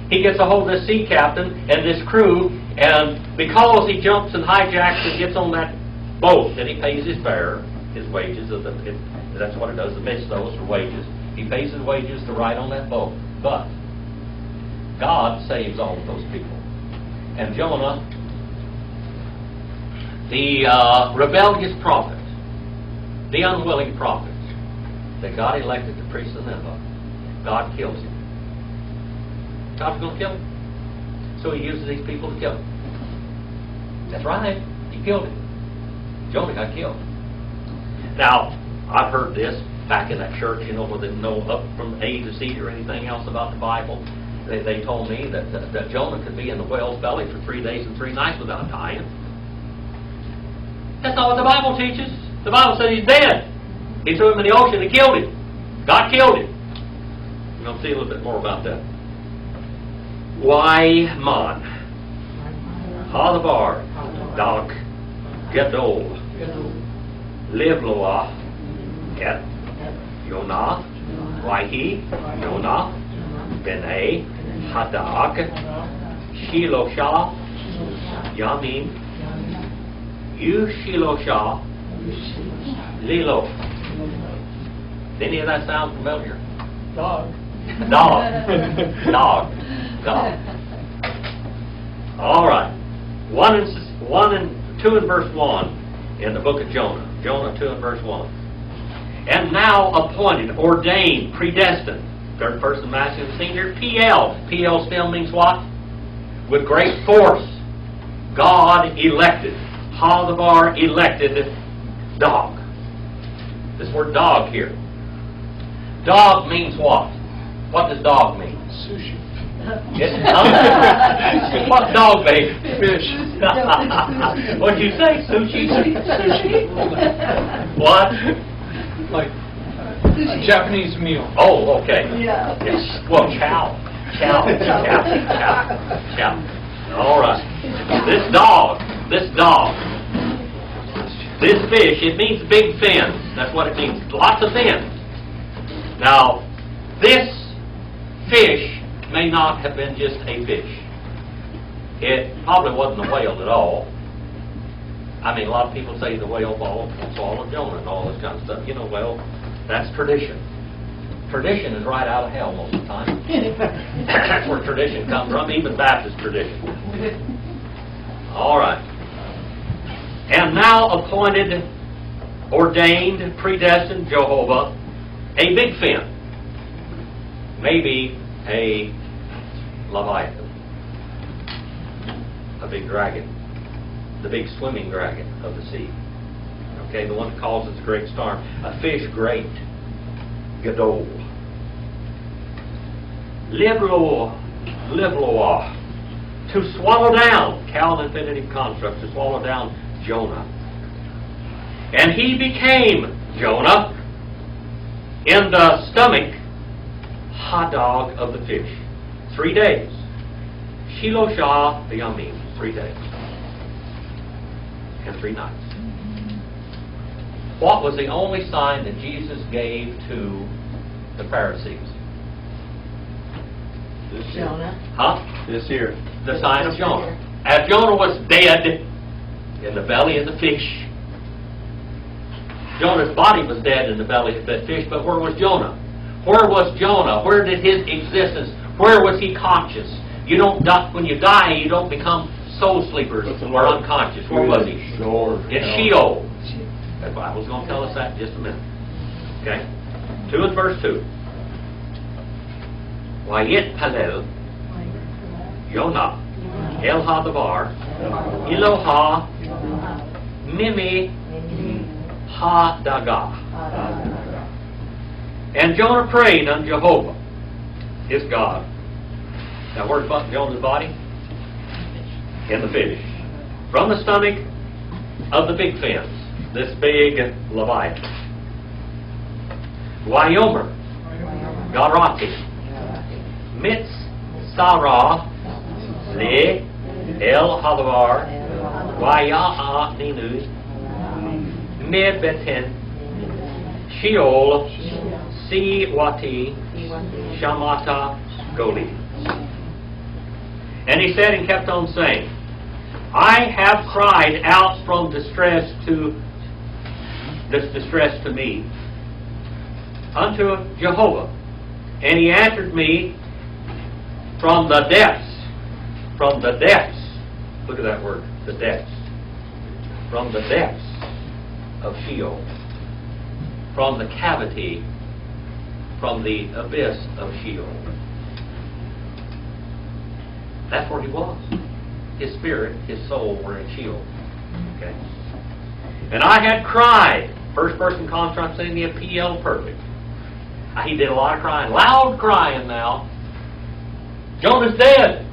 He gets a hold of this sea captain and this crew, and because he jumps and hijacks and gets on that boat, then he pays his fare, his wages. That's what it does, the misthos for wages. He pays his wages to ride on that boat. But God saves all of those people. And Jonah, the rebellious prophet, the unwilling prophet that God elected to preach to Nineveh, God kills him. God's going to kill him. So he uses these people to kill him. That's right. He killed him. Jonah got killed. Now, I've heard this back in that church, where they know up from A to Z or anything else about the Bible. They told me that Jonah could be in the whale's belly for 3 days and 3 nights without dying. That's not what the Bible teaches. The Bible says he's dead. He threw him in the ocean and killed him. God killed him. We're going to see a little bit more about that. Why, man, Hadabar, Dag, Gedol, Livloa, Et, Jonah, Wahi, Jonah, Bene, Hadag, Shilosha, Yamin, Yushilosha, Lilo. Did any of that sound familiar? Dog. Dog. Dog. Dog. All right. 2 and verse 1 in the book of Jonah. Jonah 2 and verse 1. And now appointed, ordained, predestined. Third person masculine singular. PL. PL still means what? With great force. God elected. Hadabar elected. Dog. This word dog here. Dog means what? What does dog mean? Sushi. What dog mean? Fish. What'd you say? Sushi? Sushi. What? Like a Japanese meal. Oh, okay. Yeah. Yes. Well, chow. Chow. All right. This dog, this fish, it means big fins. That's what it means. Lots of fins. Now, this fish may not have been just a fish. It probably wasn't a whale at all. I mean, a lot of people say the whale swallowed Jonah and all this kind of stuff. Well, that's tradition. Tradition is right out of hell most of the time. That's where tradition comes from, even Baptist tradition. All right. And now appointed, ordained, predestined Jehovah, a big fin. Maybe a Leviathan. A big dragon. The big swimming dragon of the sea. Okay, the one that causes the great storm. A fish great. Gadol. Livloa. To swallow down. Cal infinitive construct. To swallow down Jonah. And he became Jonah in the stomach, Hadog of the fish. 3 days. Shilosha the Yamim. 3 days. And 3 nights. What was the only sign that Jesus gave to the Pharisees? Jonah. Huh? This here. The sign of Jonah. As Jonah was dead in the belly of the fish. Jonah's body was dead in the belly of that fish, but where was Jonah? Where was Jonah? Where did his existence? Where was he conscious? You don't die, when you die, you don't become soul sleepers or unconscious. Where was he? In Sheol. The Bible's going to tell us that in just a minute. Okay? 2 and verse 2. Wayit Palel Jonah El Hadabar Eloha Mimi Ha Daga. And Jonah prayed unto Jehovah, his God. Now where's Jonah's body? In the fish. From the stomach of the big fins, this big Leviathan. Wyomer, Garati, Mitz Sarah, Le El Hadavar, Wayaa Ninu, Mebeten, Sheol, Siwati, Shamata, Goli. And he said and kept on saying, I have cried out from distress to me unto Jehovah. And he answered me from the depths, look at that word, the depths, from the depths of Sheol, from the cavity, from the abyss of Sheol. That's where he was. His spirit, his soul were in Sheol. Okay? And I had cried, first person contract saying the PL perfect. He did a lot of crying, loud crying now. Jonah's dead.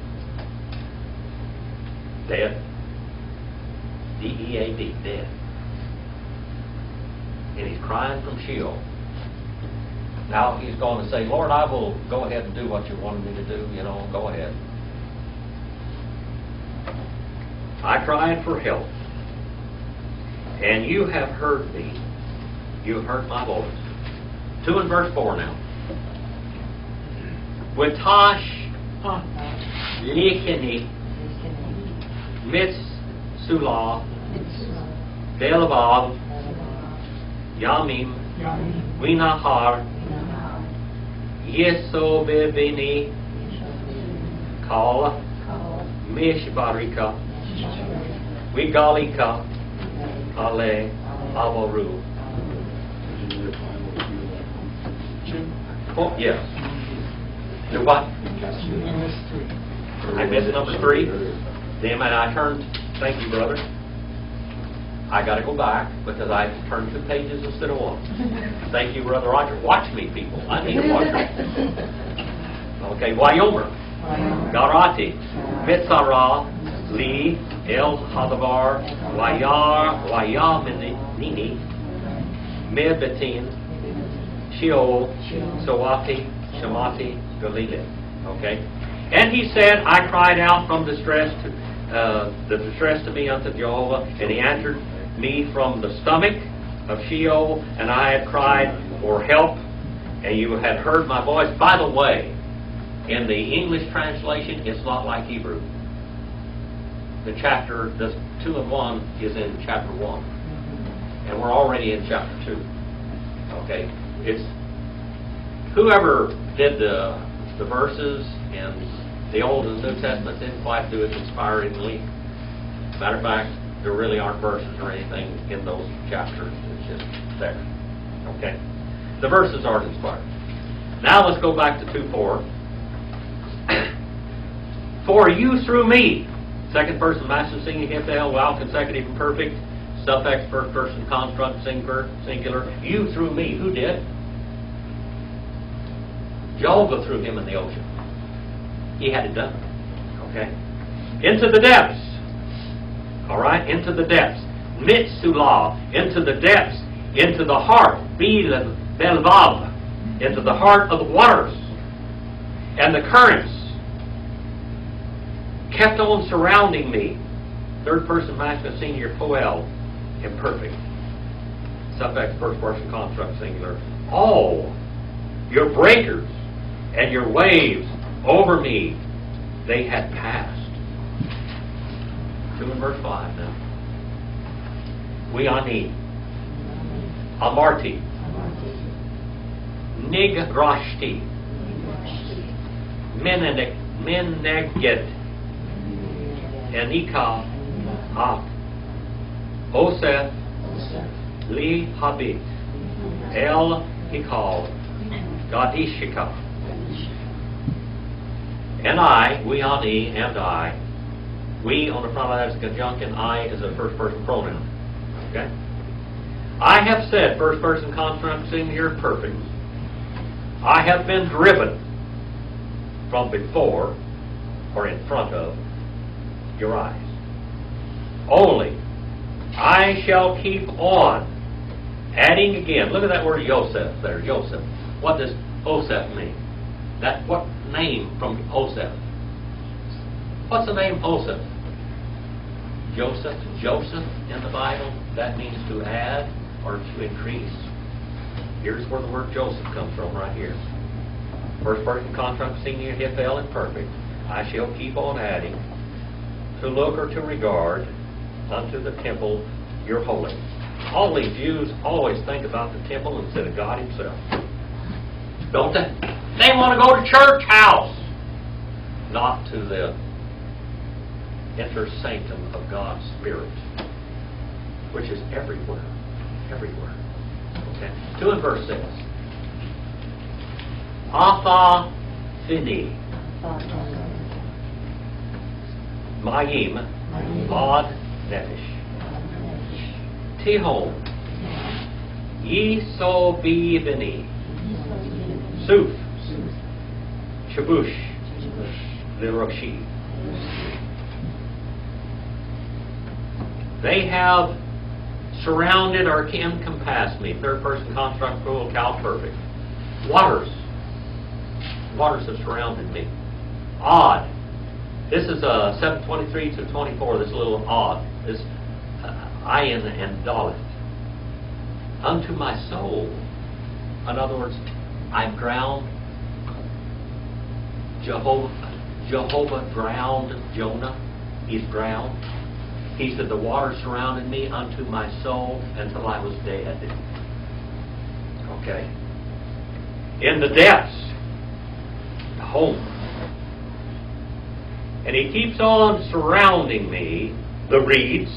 Dead. D-E-A-D, dead. And he's crying from Sheol. Now he's going to say, Lord, I will go ahead and do what you wanted me to do. Go ahead. I cried for help. And you have heard me. You have heard my voice. 2 and verse 4 now. Witash licheni mitz sulah belvav yamim winahar yeso bebini kal mishbarika wigalika ale avoru. Oh, yes. Do what? I missed number 3. Then I turned, thank you, brother. I got to go back because I turned 2 pages instead of 1. Thank you, Brother Roger. Watch me, people. I need to watch me. Okay, Wayomer. Garati. Mitzara. Li. El Hadavar. Wayamini. Mebetin. Sheol, Sawati, Shamati, Galileh. Okay? And he said, I cried out from distress to the distress to me unto Jehovah, and he answered me from the stomach of Sheol, and I had cried for help, and you had heard my voice. By the way, in the English translation, it's not like Hebrew. The 2 and 1 is in chapter 1. And we're already in chapter 2. Okay? It's whoever did the verses in the Old and New Testament didn't quite do it inspiringly. Matter of fact, there really aren't verses or anything in those chapters. It's just there. Okay? The verses aren't inspired. Now let's go back to 2:4. For you through me, second person master singing Hifel, wow, consecutive and perfect, suffix first person construct singular. You through me. Who did? Jehovah threw him in the ocean. He had it done. Okay? Into the depths. Alright? Into the depths. Mitzulah. Into the depths. Into the heart. Belvav. Into the heart of the waters. And the currents kept on surrounding me. Third person masculine singular poel. Imperfect. Suffix first person construct singular. All your breakers and your waves over me, they had passed. 2 and verse 5 now. Weani, Amarti, Nigrashti, Meneged, Enika, Oseth, Li Habit, El Hikal, Gadishika. And I, Weani, and I, we on the front of that is conjunction, I is a first person pronoun. Okay? I have said, first person construct singular perfect. I have been driven from before or in front of your eyes. Only I shall keep on adding again. Look at that word Yosef there, Joseph. What does Oseph mean? What name from Oseph? What's the name Oseph? Joseph in the Bible, that means to add or to increase. Here's where the word Joseph comes from right here. First person contract singular Hifel imperfect. I shall keep on adding to look or to regard unto the temple your holy. All these Jews always think about the temple instead of God himself. Don't they? They want to go to church house. not to the inner sanctum of God's Spirit, which is everywhere. Everywhere. Okay? 2 and verse 6. Atha Fini Mayim Ad Nefesh Tihom Yiso Bini Suf Shabush Liroshi. They have surrounded or encompassed me. Third person construct, plural, cal, perfect. Waters. Waters have surrounded me. Odd. This is 7:23 to 24. This little odd. This ayin and dalet. Unto my soul. In other words, I'm drowned. Jehovah drowned Jonah. He's drowned. He said, the water surrounded me unto my soul until I was dead. Okay? In the depths. Home. And he keeps on surrounding me, the reeds,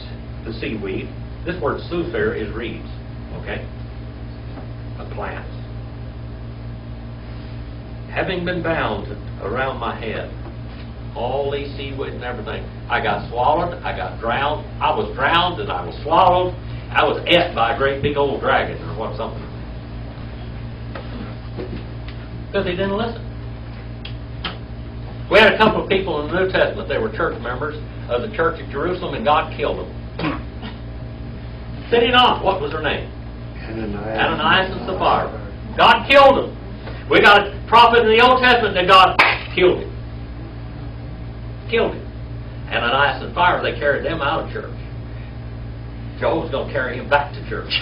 the seaweed. This word suther is reeds. Okay? A plant. Having been bound around my head, all these seaweed and everything. I got swallowed, I got drowned, I was drowned and I was swallowed, I was ate by a great big old dragon or what something. Because they didn't listen. We had a couple of people in the New Testament, they were church members of the church at Jerusalem, and God killed them. Sitting on, what was her name? Ananias and Sapphira. God killed them. We got a prophet in the Old Testament that God killed him. Killed him. Ananias and Sapphira, they carried them out of church. Jehovah's going to carry him back to church.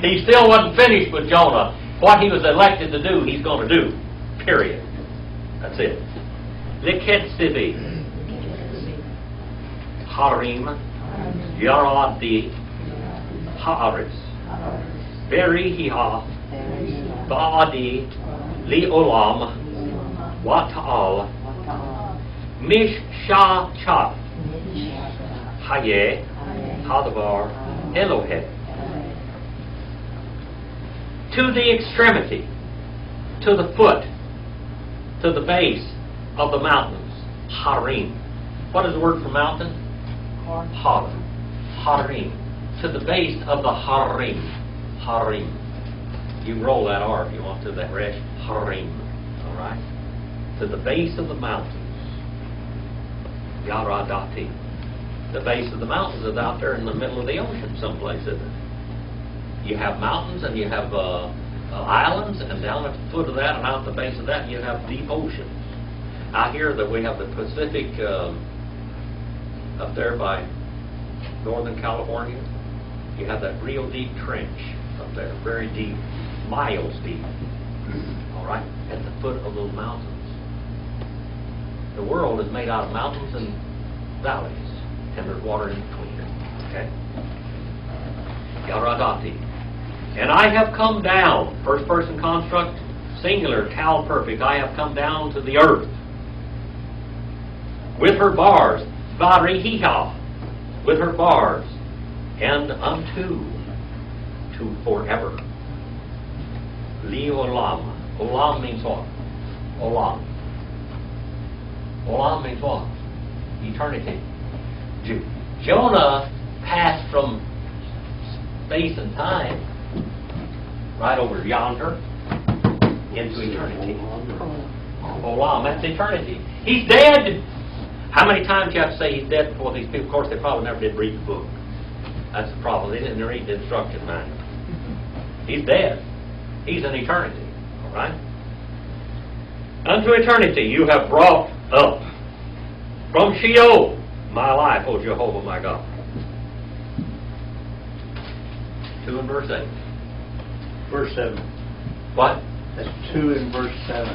He still wasn't finished with Jonah. What he was elected to do, he's going to do. Period. That's it. Liketzivi. Harim. Yaradi. Haaretz. Berihiha. Baadi. Li'olam. Wata'al. Mishshachah. Haye. Hadavar. Elohe. To the extremity. To the foot. To the base of the mountains. Harim. What is the word for mountain? Har. Harim. To the base of the Harim. Harim. You can roll that R if you want to, that resh. Harim. Alright? To the base of the mountains. Yaradati. The base of the mountains is out there in the middle of the ocean someplace, isn't it? You have mountains and you have islands, and down at the foot of that and out the base of that you have deep oceans. Out here that we have the Pacific up there by Northern California. You have that real deep trench up there, very deep, miles deep. All right, at the foot of those mountains. The world is made out of mountains and valleys, and there's water in between them. Okay? Yaradati. And I have come down, first person construct, singular, cal perfect, I have come down to the earth with her bars, varihiha, with her bars, and unto, to forever. Li olam. Olam means what? Olam. Olam means what? Eternity. Jonah passed from space and time right over yonder into eternity. Olam, that's eternity. He's dead. How many times do you have to say he's dead before these people? Of course, they probably never did read the book. That's the problem. They didn't read the instruction manual. He's dead. He's in eternity. All right? Unto eternity you have brought up from Sheol my life, O Jehovah my God. 2 and verse 8. Verse 7. What? That's 2 in verse 7.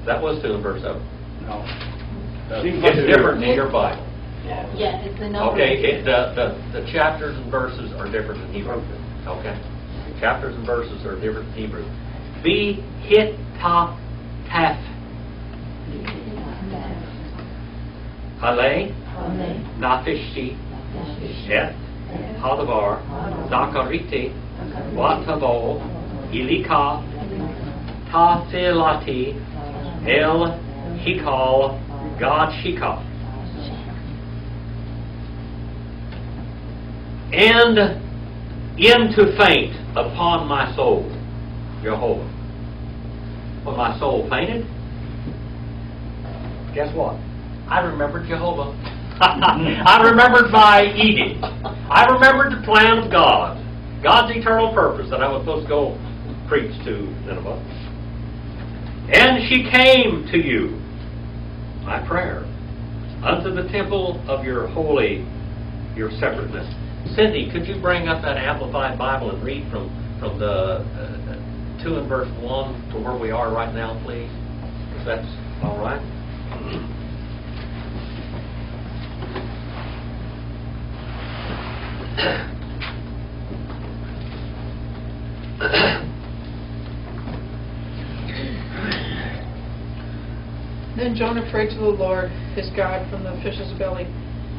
That was 2 and verse 7. No. It's different in your Bible. Yeah, it's the number. Okay, the chapters and verses are different in Hebrew. Okay? The chapters and verses are different in Hebrew. Be hit ta taf. Hale nafishti et hadavar zakariti watavo ilika tafilati el hikal God shika. And into faint upon my soul, Jehovah. When my soul fainted, guess what? I remembered Jehovah. I remembered my edict. I remembered the plan of God. God's eternal purpose that I was supposed to go preach to Nineveh. And she came to you, my prayer, unto the temple of your holy, your separateness. Cindy, could you bring up that Amplified Bible and read from the 2 and verse 1 to where we are right now, please? If that's all right. Then Jonah prayed to the Lord, his God, from the fish's belly,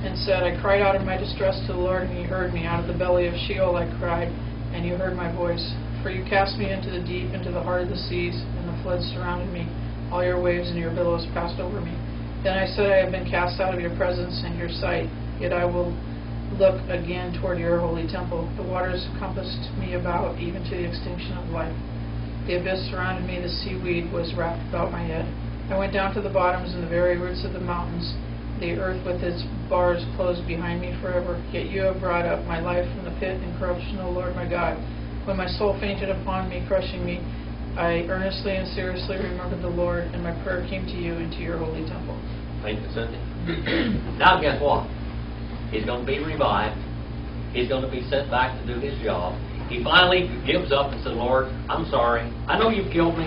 and said, I cried out in my distress to the Lord, and he heard me. Out of the belly of Sheol I cried, and you heard my voice. For you cast me into the deep, into the heart of the seas, and the floods surrounded me. All your waves and your billows passed over me. Then I said, I have been cast out of your presence and your sight, yet I will look again toward your holy temple. The waters compassed me about, even to the extinction of life. The abyss surrounded me, the seaweed was wrapped about my head. I went down to the bottoms and the very roots of the mountains. The earth with its bars closed behind me forever. Yet you have brought up my life from the pit and corruption, O Lord my God. When my soul fainted upon me, crushing me, I earnestly and seriously remembered the Lord, and my prayer came to you into your holy temple. Thank you, Cindy. Now guess what? He's going to be revived. He's going to be sent back to do his job. He finally gives up and says, Lord, I'm sorry. I know you've killed me.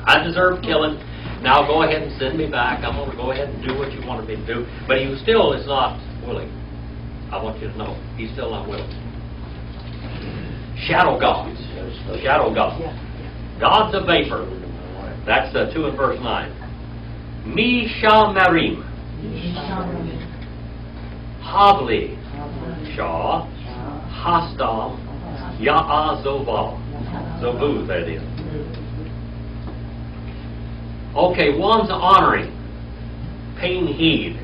I deserve killing. Now go ahead and send me back. I'm going to go ahead and do what you wanted me to do. But he still is not willing. I want you to know, he's still not willing. Shadow gods. Shadow gods. God's a vapor. That's 2 and verse 9. Misha-marim. Havli. Shah. Hastam. Ya'azobah. Zobu, that is. Okay, one's honoring. Paying heed.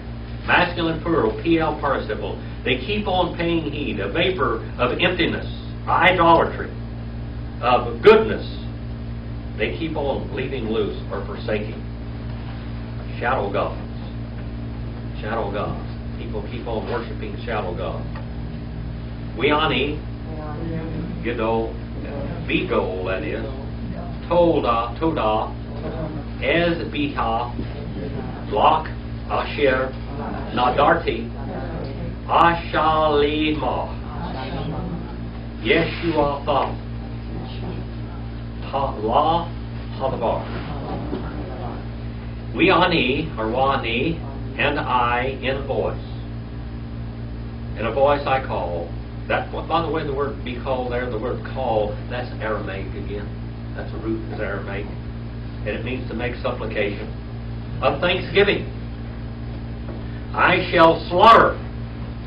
Masculine plural, PL participle. They keep on paying heed. A vapor of emptiness, idolatry, of goodness. They keep on leaving loose or forsaking. Shadow gods. Shadow gods. People keep on worshiping shadow gods. Wiani, Gidol, Vigol, that is. Toda, Ezbiha, Lok, Asher, Nadarti, Ashalima, Yeshua La Hadavar. Wiani, or Wani, and I in a voice. In a voice I call. That, by the way, the word be called there, the word call, that's Aramaic again. That's the root is Aramaic. And it means to make supplication of thanksgiving. I shall slaughter.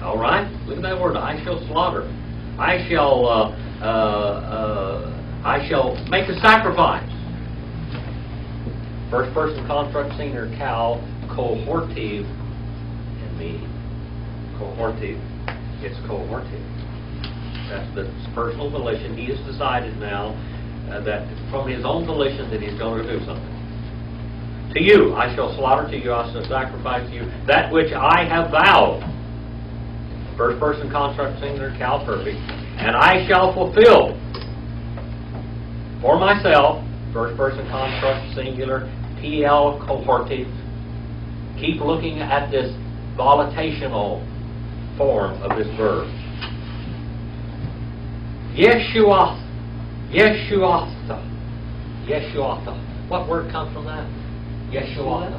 All right? Look at that word. I shall slaughter. I shall make a sacrifice. First person construct singular cal cohortive in me. Cohortive. It's cohortive. That's the personal volition. He has decided now that from his own volition that he's going to do something. To you I shall slaughter, to you I shall sacrifice to you that which I have vowed. First person construct singular cal perfect. And I shall fulfill for myself, first person construct singular PL cohortive. Keep looking at this volitational form of this verb. Yeshua. What word comes from that? Yeshua.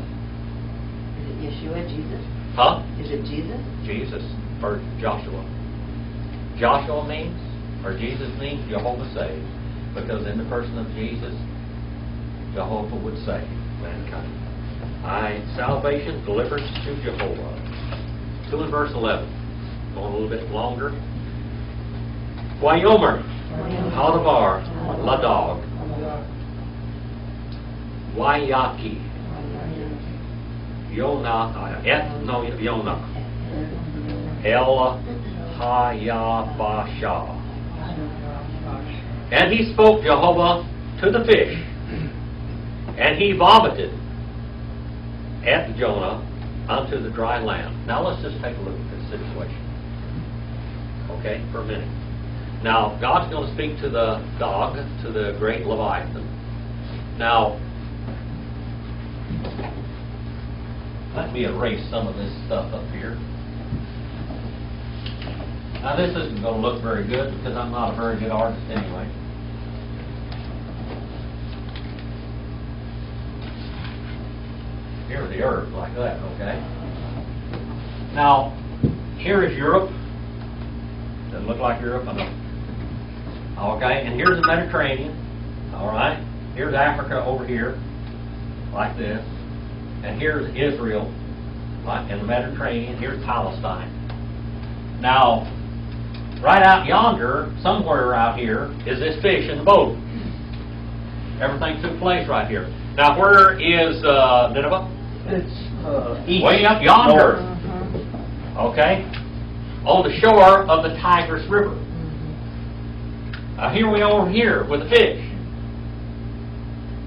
Is it Yeshua, Jesus? Huh? Is it Jesus? Jesus, or Joshua. Joshua means, or Jesus means, Jehovah saves. because in the person of Jesus, Jehovah would save mankind. Salvation, deliverance to Jehovah. 2 and verse 11. Going a little bit longer. Wayomer, Hadavar, Ladog, Wayaki, Jonah, El Hayabasha. And he spoke Jehovah to the fish, and he vomited at Jonah unto the dry land. Now let's just take a look at this situation. Okay, for a minute. Now, God's going to speak to the dog, to the great Leviathan. Now, let me erase some of this stuff up here. Now, this isn't going to look very good because I'm not a very good artist anyway. Here are the earth, like that, okay? Now, here is Europe. Doesn't look like Europe, I know. Okay, and here's the Mediterranean. All right, here's Africa over here, like this. And here's Israel, right, in the Mediterranean. Here's Palestine. Now, right out yonder, somewhere out here, is this fish in the boat. Everything took place right here. Now, where is Nineveh? It's east. Way up yonder. Okay? On the shore of the Tigris River. Now, here we are over here with the fish.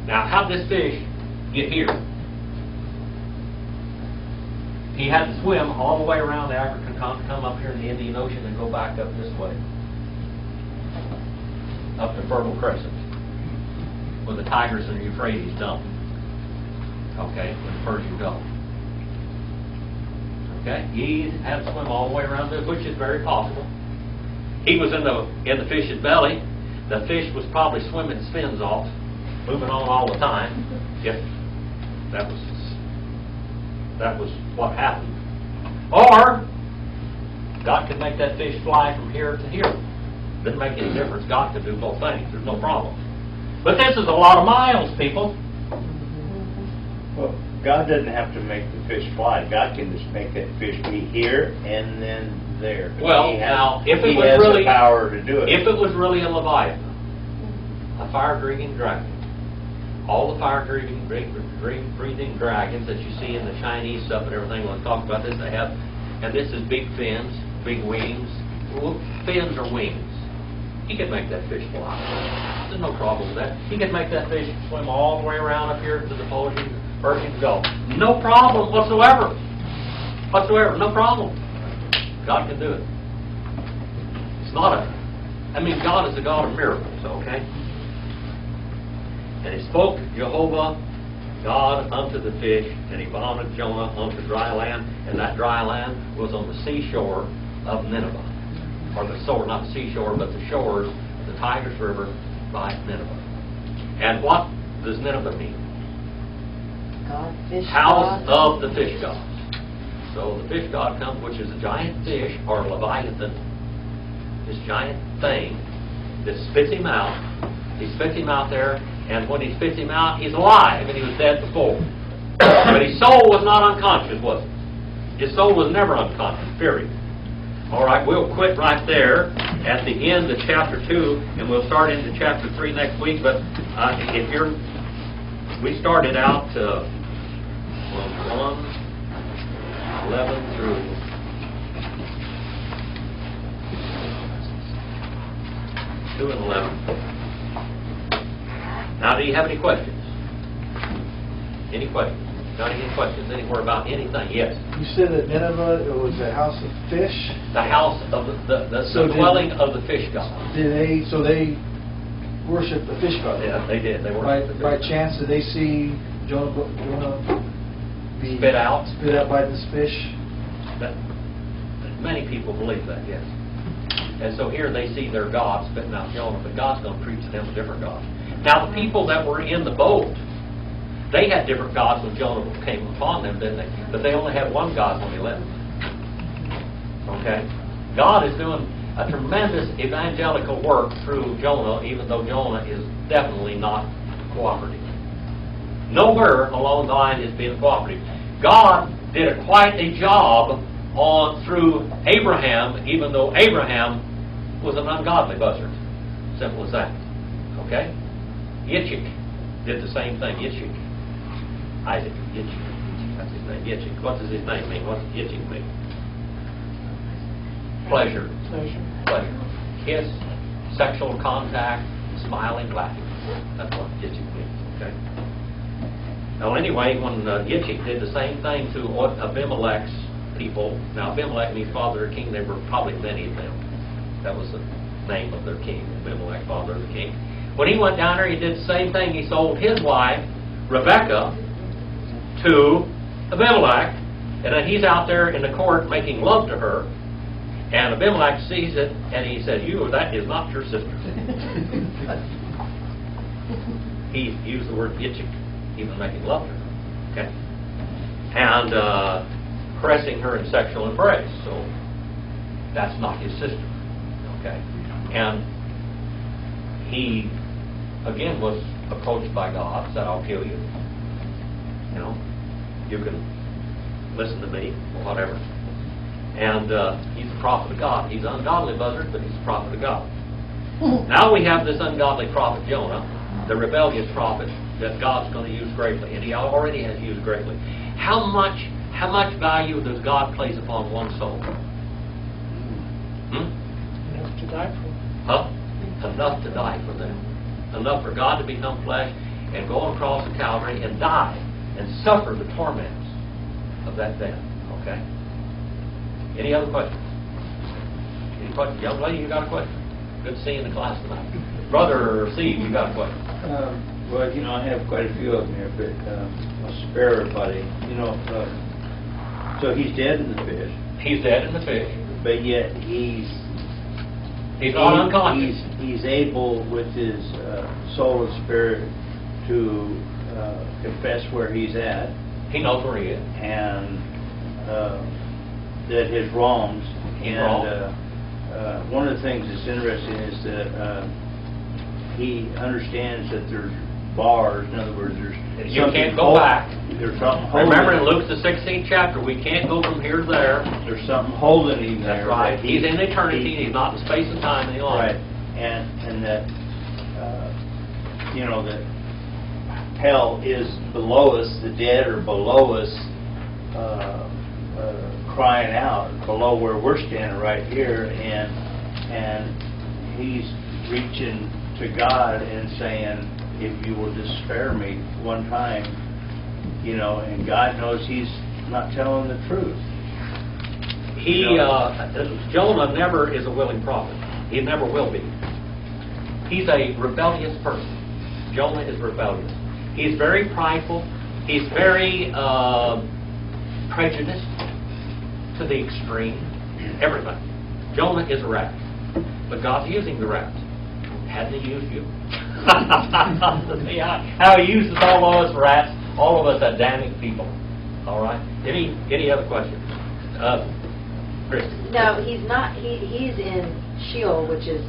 Now, how did this fish get here? He had to swim all the way around the African continent, come up here in the Indian Ocean, and go back up this way. Up the Fertile Crescent. Where the Tigris and the Euphrates dump. Okay, with the Persian Gulf. Okay, he had to swim all the way around this, which is very possible. He was in the fish's belly. The fish was probably swimming its fins off, moving on all the time. If that was what happened. Or God could make that fish fly from here to here. Didn't make any difference. God could do both things. There's no problem. But this is a lot of miles, people. Well, God doesn't have to make the fish fly. God can just make that fish be here and then there. Well, He has, now, if it he was has really the power to do it. If it was really a Leviathan, a fire-breathing dragon, all the fire-breathing dragons that you see in the Chinese stuff and everything, when I talk about this, they have, and this is big fins, big wings. Well, fins or wings. He could make that fish fly. There's no problem with that. He could make that fish swim all the way around up here to the Persian Gulf. No problem whatsoever. No problem. God can do it. It's not God is a God of miracles, okay? And he spoke Jehovah, God, unto the fish, and he vomited Jonah unto dry land, and that dry land was on the seashore of Nineveh. Or not the seashore, but the shores of the Tigris River by Nineveh. And what does Nineveh mean? God, fish House God. of the fish gods. So the fish god comes, which is a giant fish, or Leviathan, this giant thing that spits him out. He spits him out there, and when he spits him out, he's alive, and he was dead before. But his soul was not unconscious, was it? His soul was never unconscious, period. All right, we'll quit right there at the end of chapter 2, and we'll start into chapter 3 next week. But we started out from 1:11 through 2 and 11. Now, do you have any questions? Any questions? Got any questions anywhere about anything? Yes. You said that Nineveh it was a house of fish. The house of the dwelling of the fish god. So they worship the fish god? Yeah, they did. They were By chance, did they see Jonah be spit out by this fish? Many people believe that, yes. And so here they see their God spitting out Jonah, but God's going to preach to them a different God. Now, the people that were in the boat, they had different gods when Jonah came upon them, didn't they? But they only had one God when he left. Okay? God is doing, a tremendous evangelical work through Jonah, even though Jonah is definitely not cooperative. Nowhere along the line is being cooperative. God did quite a job through Abraham, even though Abraham was an ungodly buzzard. Simple as that. Okay? Yitzchak did the same thing. Yitzchak. Isaac. Yitzchak. That's his name. Yitzchak. What does his name mean? What does Yitzchak mean? Pleasure. Pleasure. Kiss, sexual contact, smiling, laughing. That's what Yitzchak means. Okay? Now, anyway, when Yitzchak did the same thing to Abimelech's people, now Abimelech and his father, the king, there were probably many of them. That was the name of their king, Abimelech, father of the king. When he went down there, he did the same thing. He sold his wife, Rebekah, to Abimelech, and then he's out there in the court making love to her, and Abimelech sees it, and he said, that is not your sister. He used the word Yitzchak, even making love to her. Okay? And caressing her in sexual embrace. So that's not his sister. Okay? And he, again, was approached by God, said, I'll kill you. You know, you can listen to me, or whatever. And he's a prophet of God. He's an ungodly buzzard, but he's a prophet of God. Now we have this ungodly prophet Jonah, the rebellious prophet that God's going to use greatly, and he already has used greatly. How much value does God place upon one soul? Enough to die for. Huh? Enough to die for them. Enough for God to become flesh and go across the Calvary and die and suffer the torments of that death. Okay? Any other questions? Any questions? Young lady, you got a question? Good to see you in the class tonight. Brother Steve, you got a question? Well, I have quite a few of them here, but I'll spare everybody. So he's dead in the fish. He's dead in the fish. But yet he's not unconscious. He's able with his soul and spirit to confess where he's at. He knows where he is. And that his wrongs. One of the things that's interesting is that he understands that there's bars. In other words, there's you can't go back. There's something holding. Remember in Luke the 16th chapter, we can't go from here to there. There's something holding him there. That's right. He's in eternity. He's not in space and time any longer. Right. And that that hell is below us. The dead are below us, crying out below where we're standing right here, and he's reaching to God and saying, if you will just spare me one time, and God knows he's not telling the truth. Jonah never is a willing prophet. He never will be. He's a rebellious person. Jonah is rebellious. He's very prideful. He's very prejudiced to the extreme. Everything. Jonah is a rat. But God's using the rat. Hadn't he used you? See how he uses all of us rats, all of us Adamic people. All right? Any other questions? Chris? No, he's not. He's in Sheol, which is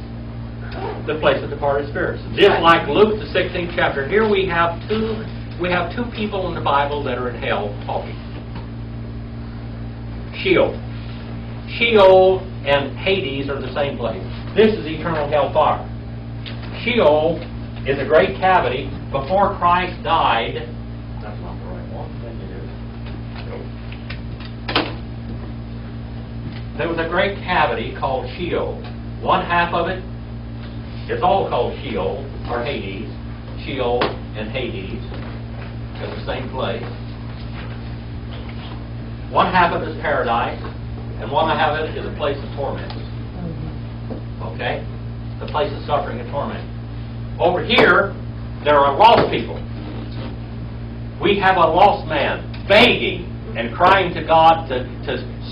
the place of departed spirits. Just like Luke the 16th chapter. Here we have two people in the Bible that are in hell talking. Sheol. Sheol and Hades are the same place. This is eternal hellfire. Sheol is a great cavity. Before Christ died, that's not the right one. There was a great cavity called Sheol. One half of it, it's all called Sheol, or Hades. Sheol and Hades. They're the same place. One half of it is paradise, and one half of it is a place of torment. Okay? The place of suffering and torment. Over here, there are lost people. We have a lost man begging and crying to God to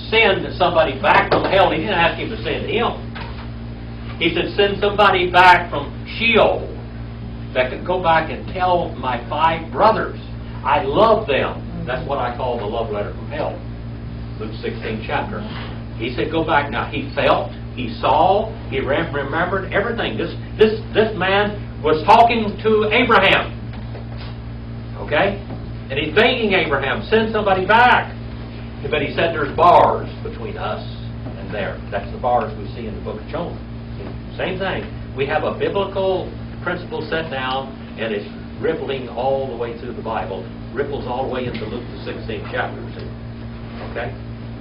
send somebody back from hell. He didn't ask him to send him. He said, send somebody back from Sheol that could go back and tell my 5 brothers I love them. That's what I call the love letter from hell. Luke 16th chapter. He said, go back now. He felt He saw, he remembered everything. This man was talking to Abraham. Okay? And he's begging Abraham, send somebody back. But he said there's bars between us and there. That's the bars we see in the book of Jonah. Same thing. We have a biblical principle set down, and it's rippling all the way through the Bible. Ripples all the way into Luke the 16th chapter. See? Okay?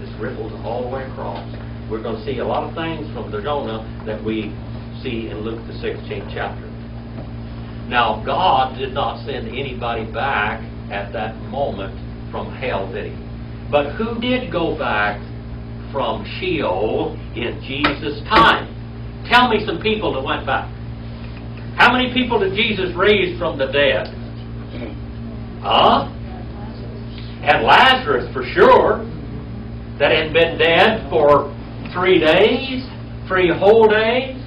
This ripples all the way across. We're going to see a lot of things from the Jonah that we see in Luke the 16th chapter. Now, God did not send anybody back at that moment from hell, did He? But who did go back from Sheol in Jesus' time? Tell me some people that went back. How many people did Jesus raise from the dead? And Lazarus, for sure, that had been dead for 3 days, 3 whole days.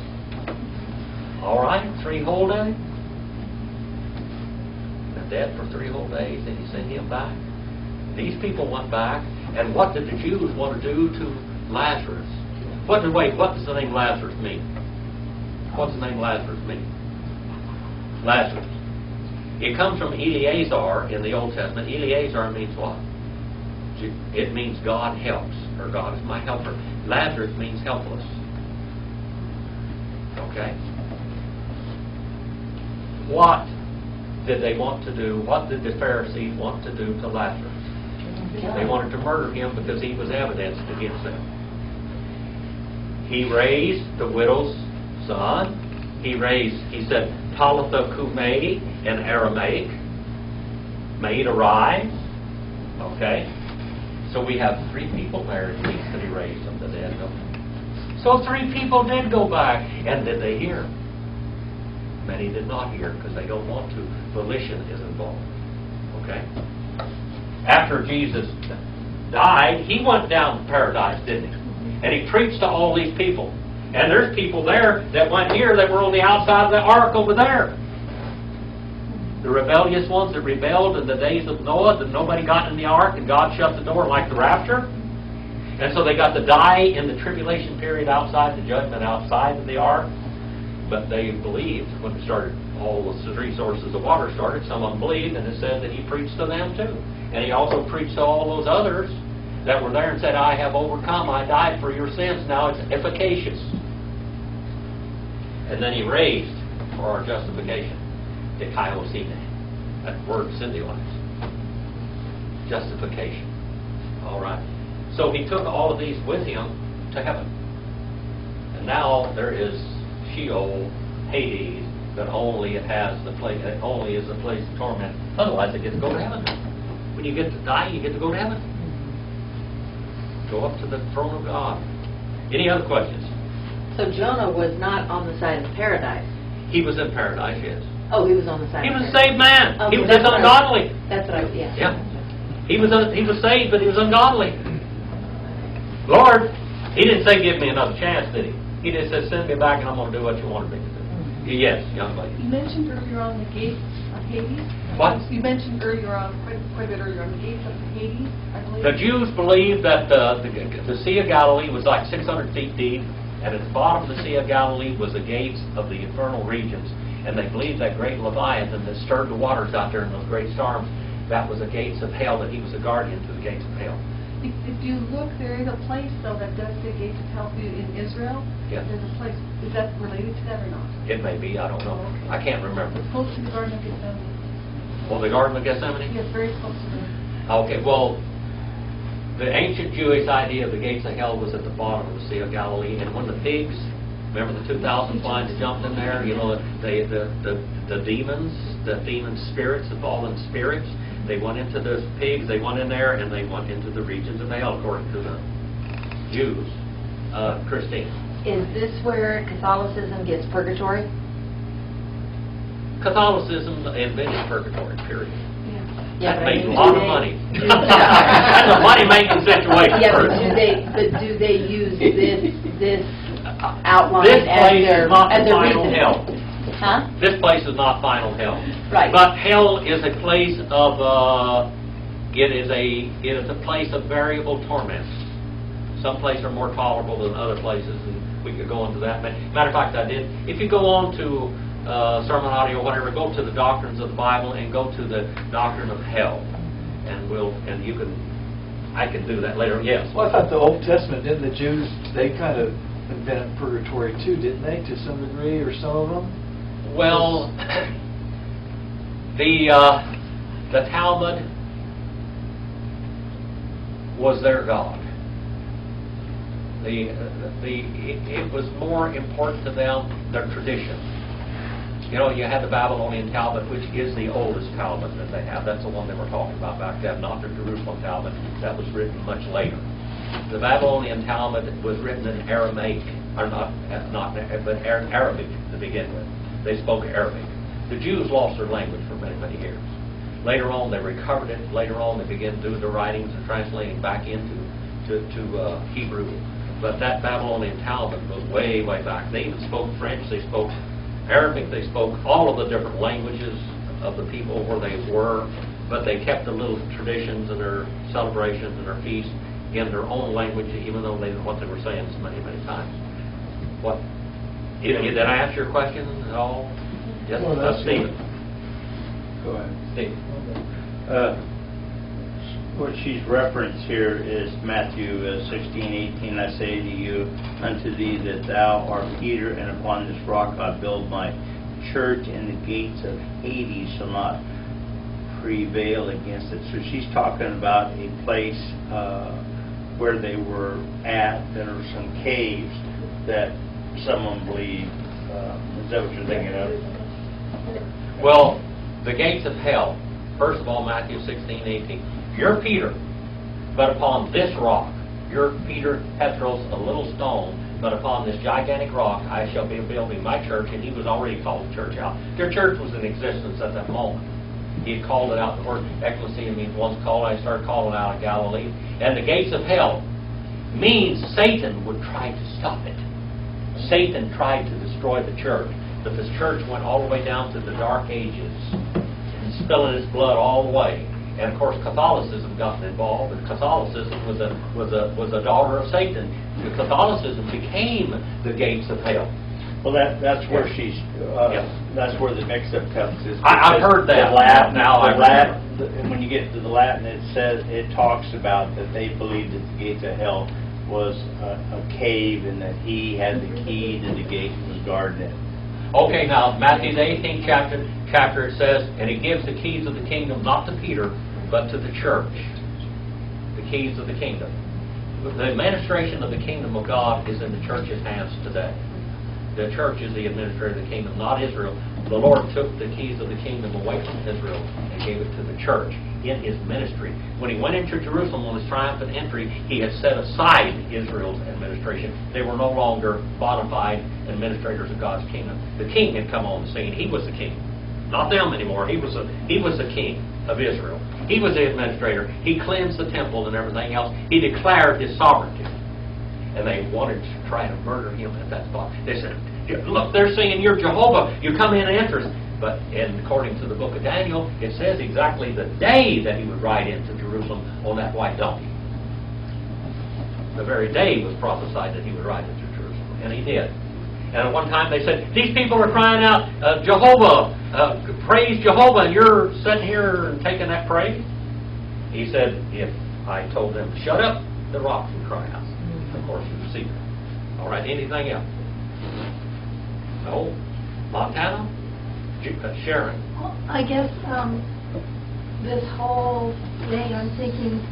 All right, 3 whole days. Been dead for 3 whole days, and He sent him back. These people went back, and what did the Jews want to do to Lazarus? What does the name Lazarus mean? What's the name Lazarus mean? Lazarus. It comes from Eleazar in the Old Testament. Eleazar means what? It means God helps, or God is my helper. Lazarus means helpless. Okay? What did they want to do? What did the Pharisees want to do to Lazarus? They wanted to murder him because he was evidence against them. He raised the widow's son. He said, Talitha Kumei in Aramaic, made arise. Okay? So we have 3 people there at least that He raised from the dead. So 3 people did go back. And did they hear? Many did not hear because they don't want to. Volition is involved. Okay? After Jesus died, He went down to paradise, didn't He? And He preached to all these people. And there's people there that went here that were on the outside of the ark over there. The rebellious ones that rebelled in the days of Noah, that nobody got in the ark and God shut the door like the rapture. And so they got to die in the tribulation period outside, the judgment outside of the ark. But they believed when it started, all the 3 sources of water started, some of them believed, and it said that He preached to them too. And He also preached to all those others that were there and said, I have overcome, I died for your sins, now it's efficacious. And then He raised for our justification. Dikaiosine. That word symbolize. Justification. All right. So He took all of these with Him to heaven. And now there is Sheol, Hades, that only is the place of torment. Otherwise, they get to go to heaven. When you get to die, you get to go to heaven. Go up to the throne of God. Any other questions? So Jonah was not on the side of paradise. He was in paradise, yes. Oh, he was on the side He of was a paradise. saved man. Okay, He was just ungodly. That's what I, yeah. Yeah. He was saved, but he was ungodly. Lord, He didn't say, give me another chance, did He? He just said, send me back and I'm going to do what you wanted me to do. Yes, young lady. You mentioned earlier on the gates of Hades. What? You mentioned earlier on, quite a bit earlier on, the gates of Hades, I believe. The Jews believed that the Sea of Galilee was like 600 feet deep, and at the bottom of the Sea of Galilee was the gates of the infernal regions. And they believed that great Leviathan that stirred the waters out there in those great storms, that was the gates of hell, that he was a guardian to the gates of hell. If you look, there is a place, though, that does say gates of hell in Israel. Yeah. There's a place. Is that related to that or not? It may be, I don't know. Okay. I can't remember. It's close to the Garden of Gethsemane. Well, the Garden of Gethsemane? Yes, very close to there. Okay, well, the ancient Jewish idea of the gates of hell was at the bottom of the Sea of Galilee, and when the pigs, remember the 2,000 flies that jumped in there? You know, the demons, the demon spirits, the fallen spirits, they went into those pigs, they went in there, and they went into the regions of hell, according to the Jews. Christine. Is this where Catholicism gets purgatory? Catholicism invented purgatory, period. Yeah, That but I made a mean, lot do of they- money. That's a money-making situation. Yeah, but person. do they use this outline This as place their is not as the their final reason? hell. Huh? This place is not final hell. Right. But hell is a place of it is a place of variable torments. Some places are more tolerable than other places, and we could go into that. Matter of fact, I did. If you go on to sermon audio, whatever, go to the doctrines of the Bible and go to the doctrine of hell, and you can. I can do that later. Yes. Well, I thought the Old Testament, didn't the Jews, they kind of invented purgatory too, didn't they, to some degree, or some of them? Well, the Talmud was their God. It was more important to them, their tradition. You know, you had the Babylonian Talmud, which is the oldest Talmud that they have. That's the one they were talking about back then, not the Jerusalem Talmud. That was written much later. The Babylonian Talmud was written in Aramaic, or but Arabic to begin with. They spoke Arabic. The Jews lost their language for many, many years. Later on, they recovered it. Later on, they began doing the writings and translating back into Hebrew. But that Babylonian Talmud goes way, way back. They even spoke French. They spoke Arabic. They spoke all of the different languages of the people where they were. But they kept the little traditions and their celebrations and their feasts in their own language, even though they knew what they were saying so many, many times. What? Did I answer your question at all? Yes, Well, that's Stephen. Go ahead. Stephen. What she's referenced here is Matthew 16:18. I say to you, unto thee that thou art Peter, and upon this rock I build my church, and the gates of Hades shall not prevail against it. So she's talking about a place where they were at. There are some caves that someone believed. Is that what you're thinking of? Well, the gates of hell. First of all, Matthew 16:18. You're Peter, but upon this rock, you're Peter Petros, a little stone, but upon this gigantic rock I shall be building my church. And he was already called the church out. Their church was in existence at that moment. He had called it out. The word ecclesia means once called. I started calling out in Galilee. And the gates of hell means Satan would try to stop it. Satan tried to destroy the church, but the church went all the way down to the Dark Ages and spilling its blood all the way. And of course, Catholicism got involved, and Catholicism was a daughter of Satan. Catholicism became the gates of hell. Well, that's where she's. That's where the mix-up comes. I've heard that. And when you get to the Latin, it talks about that they believed that the gates of hell was a cave, and that he had the key to the gate and was guarding it. Okay, now Matthew the 18th chapter it says, and he gives the keys of the kingdom not to Peter, but to the church. The keys of the kingdom. The administration of the kingdom of God is in the church's hands today. The church is the administrator of the kingdom, not Israel. The Lord took the keys of the kingdom away from Israel and gave it to the church in his ministry. When he went into Jerusalem on his triumphant entry, he had set aside Israel's administration. They were no longer bona fide administrators of God's kingdom. The king had come on the scene. He was the king. Not them anymore. He was the king of Israel. He was the administrator. He cleansed the temple and everything else. He declared his sovereignty. And they wanted to try to murder him at that spot. They said, look, they're saying you're Jehovah. You come in and enter us. But according to the book of Daniel, it says exactly the day that he would ride into Jerusalem on that white donkey. The very day was prophesied that he would ride into Jerusalem. And he did. And at one time they said, these people are crying out, Jehovah, praise Jehovah, and you're sitting here and taking that praise? He said, if I told them to shut up, the rocks would cry out. Of course, it was secret. All right, anything else? No? Montana? Sharon? Well, I guess this whole thing, I'm thinking,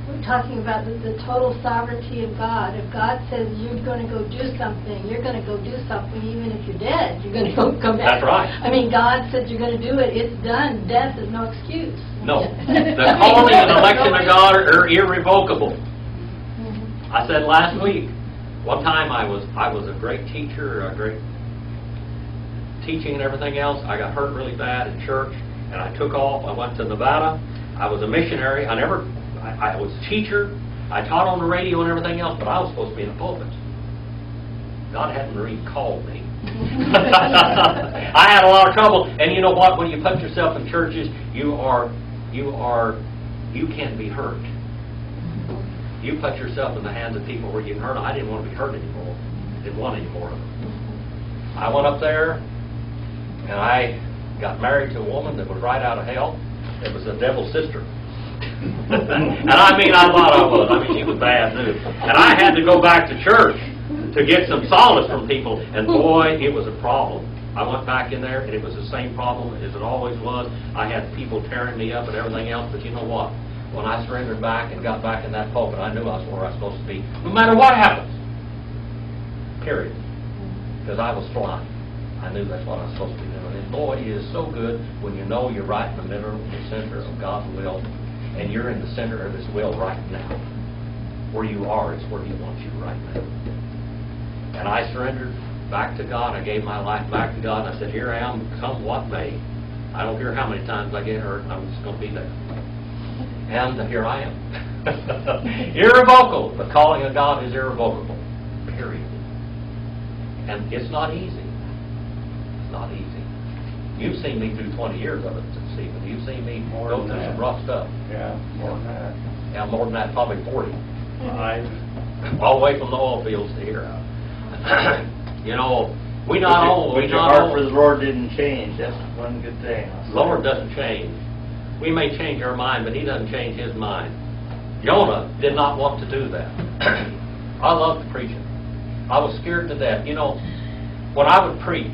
we're talking about the total sovereignty of God. If God says you're going to go do something, you're going to go do something even if you're dead. You're going to go come back. That's right. I mean, God said you're going to do it. It's done. Death is no excuse. No. The calling and election of God are irrevocable. I said last week, one time I was a great teacher, a great teaching and everything else. I got hurt really bad in church, and I took off. I went to Nevada. I was a missionary. I was a teacher. I taught on the radio and everything else, but I was supposed to be in the pulpit. God hadn't recalled me. I had a lot of trouble, and you know what? When you put yourself in churches, you can be hurt. You put yourself in the hands of people where you can hurt them. I didn't want to be hurt anymore. Didn't want any more of it. I went up there, and I got married to a woman that was right out of hell. It was the devil's sister. And I mean, I thought I was. I mean, she was bad news. And I had to go back to church to get some solace from people. And boy, it was a problem. I went back in there, and it was the same problem as it always was. I had people tearing me up and everything else. But you know what? When I surrendered back and got back in that pulpit, I knew I was where I was supposed to be, no matter what happens. Period. Because I was flying. I knew that's what I was supposed to be doing. And boy, it is so good when you know you're right in the middle, the center of God's will, and you're in the center of His will right now. Where you are is where He wants you right now. And I surrendered back to God. I gave my life back to God. And I said, here I am, come what may. I don't care how many times I get hurt. I'm just going to be there. And here I am. Irrevocable. The calling of God is irrevocable. Period. And it's not easy. It's not easy. You've seen me through 20 years of it, Stephen. You've seen me go through some rough stuff. Yeah, more than that. Yeah, more than that, probably 40. All the way from the oil fields to here. You know, we not all... But your heart for the Lord didn't change. That's one good thing. The Lord doesn't change. We may change our mind, but He doesn't change His mind. Jonah did not want to do that. I loved preaching. I was scared to death. You know, when I would preach,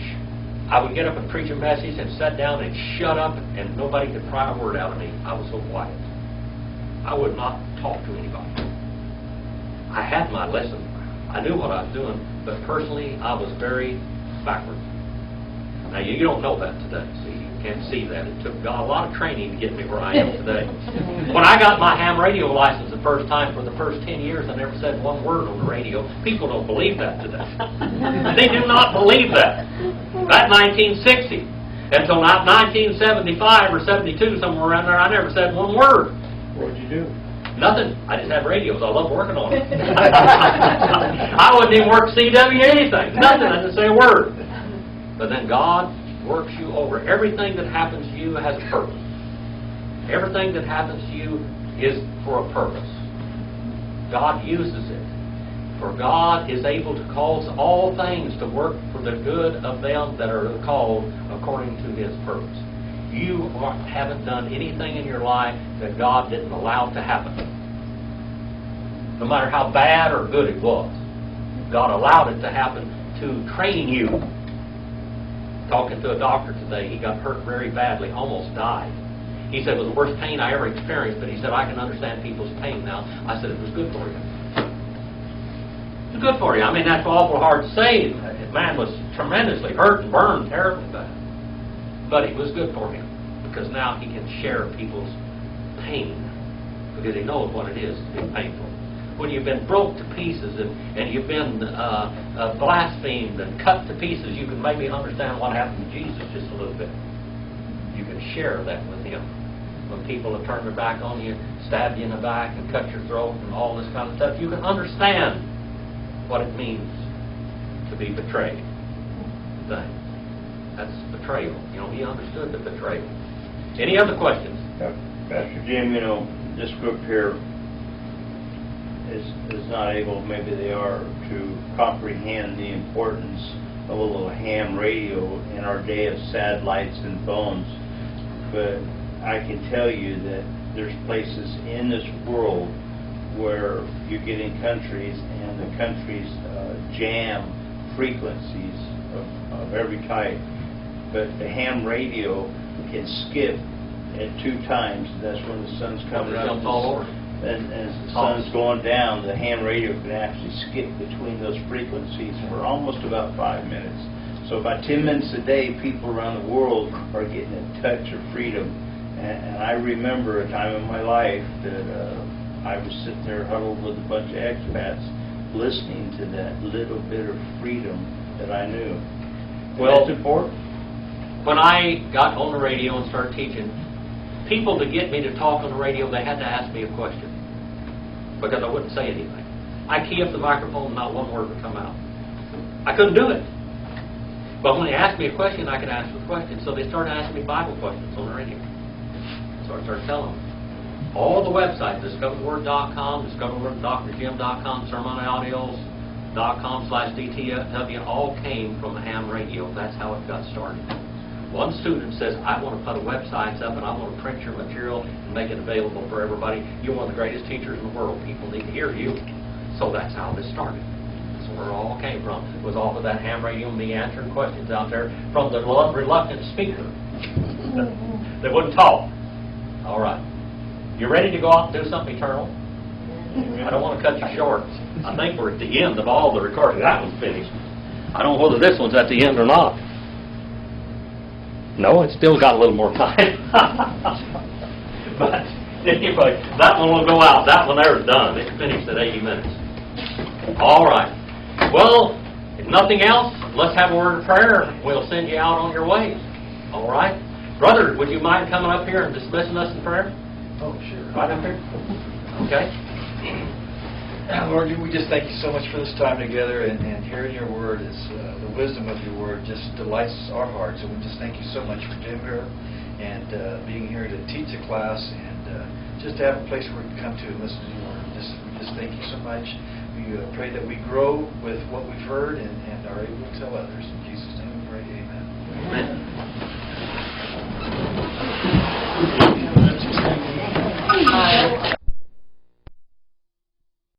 I would get up and preach a message and sit down and shut up, and nobody could pry a word out of me. I was so quiet. I would not talk to anybody. I had my lesson. I knew what I was doing, but personally, I was very backward. Now, you don't know that today. See, you can't see that. It took God a lot of training to get me where I am today. When I got my ham radio license the first time, for the first 10 years, I never said one word on the radio. People don't believe that today. They do not believe that. That 1960. Until 1975 or 72, somewhere around there, I never said one word. What'd you do? Nothing. I just had radios. I love working on them. I wouldn't even work CW anything. Nothing. I didn't say a word. But then God works you over. Everything that happens to you has a purpose. Everything that happens to you is for a purpose. God uses it. For God is able to cause all things to work for the good of them that are called according to His purpose. You haven't done anything in your life that God didn't allow to happen. No matter how bad or good it was. God allowed it to happen to train you. Talking to a doctor today, he got hurt very badly, almost died. He said it was the worst pain I ever experienced, but he said, I can understand people's pain now. I said, it was good for you. It was good for you. I mean, that's awful hard to say. The man was tremendously hurt and burned terribly bad. But it was good for him, because now he can share people's pain, because he knows what it is to be painful. When you've been broke to pieces and you've been blasphemed and cut to pieces, you can maybe understand what happened to Jesus just a little bit. You can share that with Him. When people have turned their back on you, stabbed you in the back and cut your throat and all this kind of stuff, you can understand what it means to be betrayed. That's betrayal. You know, he understood the betrayal. Any other questions? Pastor Jim, you know, this group here is not able, maybe they are, to comprehend the importance of a little ham radio in our day of satellites and phones. But I can tell you that there's places in this world where you get in countries and the countries jam frequencies of every type. But the ham radio can skip at 2 times. That's when the sun's coming up. All over. And as the sun's going down, the ham radio can actually skip between those frequencies for almost about 5 minutes. So about 10 minutes a day, people around the world are getting a touch of freedom. And I remember a time in my life that I was sitting there huddled with a bunch of expats listening to that little bit of freedom that I knew. Well, that's important. When I got on the radio and started teaching, people to get me to talk on the radio, they had to ask me a question, because I wouldn't say anything. I key up the microphone and not one word would come out. I couldn't do it. But when they asked me a question, I could answer the question. So they started asking me Bible questions on the radio. So I started telling them. All the websites, discovertheword.com, discovertheword.drjim.com, sermon audios, .com/DTW all came from the ham radio. That's how it got started. One student says, I want to put a website up and I want to print your material and make it available for everybody. You're one of the greatest teachers in the world. People need to hear you. So that's how this started. That's where it all came from. It was off of that ham radio and me answering questions out there from the reluctant speaker that wouldn't talk. All right. You ready to go out and do something eternal? I don't want to cut you short. I think we're at the end of all the recording. That one's finished. I don't know whether this one's at the end or not. No, it's still got a little more time. But anyway, that one will go out. That one there is done. It's finished at 80 minutes. All right. Well, if nothing else, let's have a word of prayer. We'll send you out on your way. All right? Brother, would you mind coming up here and dismissing us in prayer? Oh, sure. Right up here? Okay. Lord, we just thank you so much for this time together, and hearing your word is the wisdom of your word just delights our hearts. And we just thank you so much for Jim here and being here to teach a class and just to have a place where we can come to and listen to your word. We just thank you so much. We pray that we grow with what we've heard and are able to tell others. In Jesus' name we pray, amen. Amen.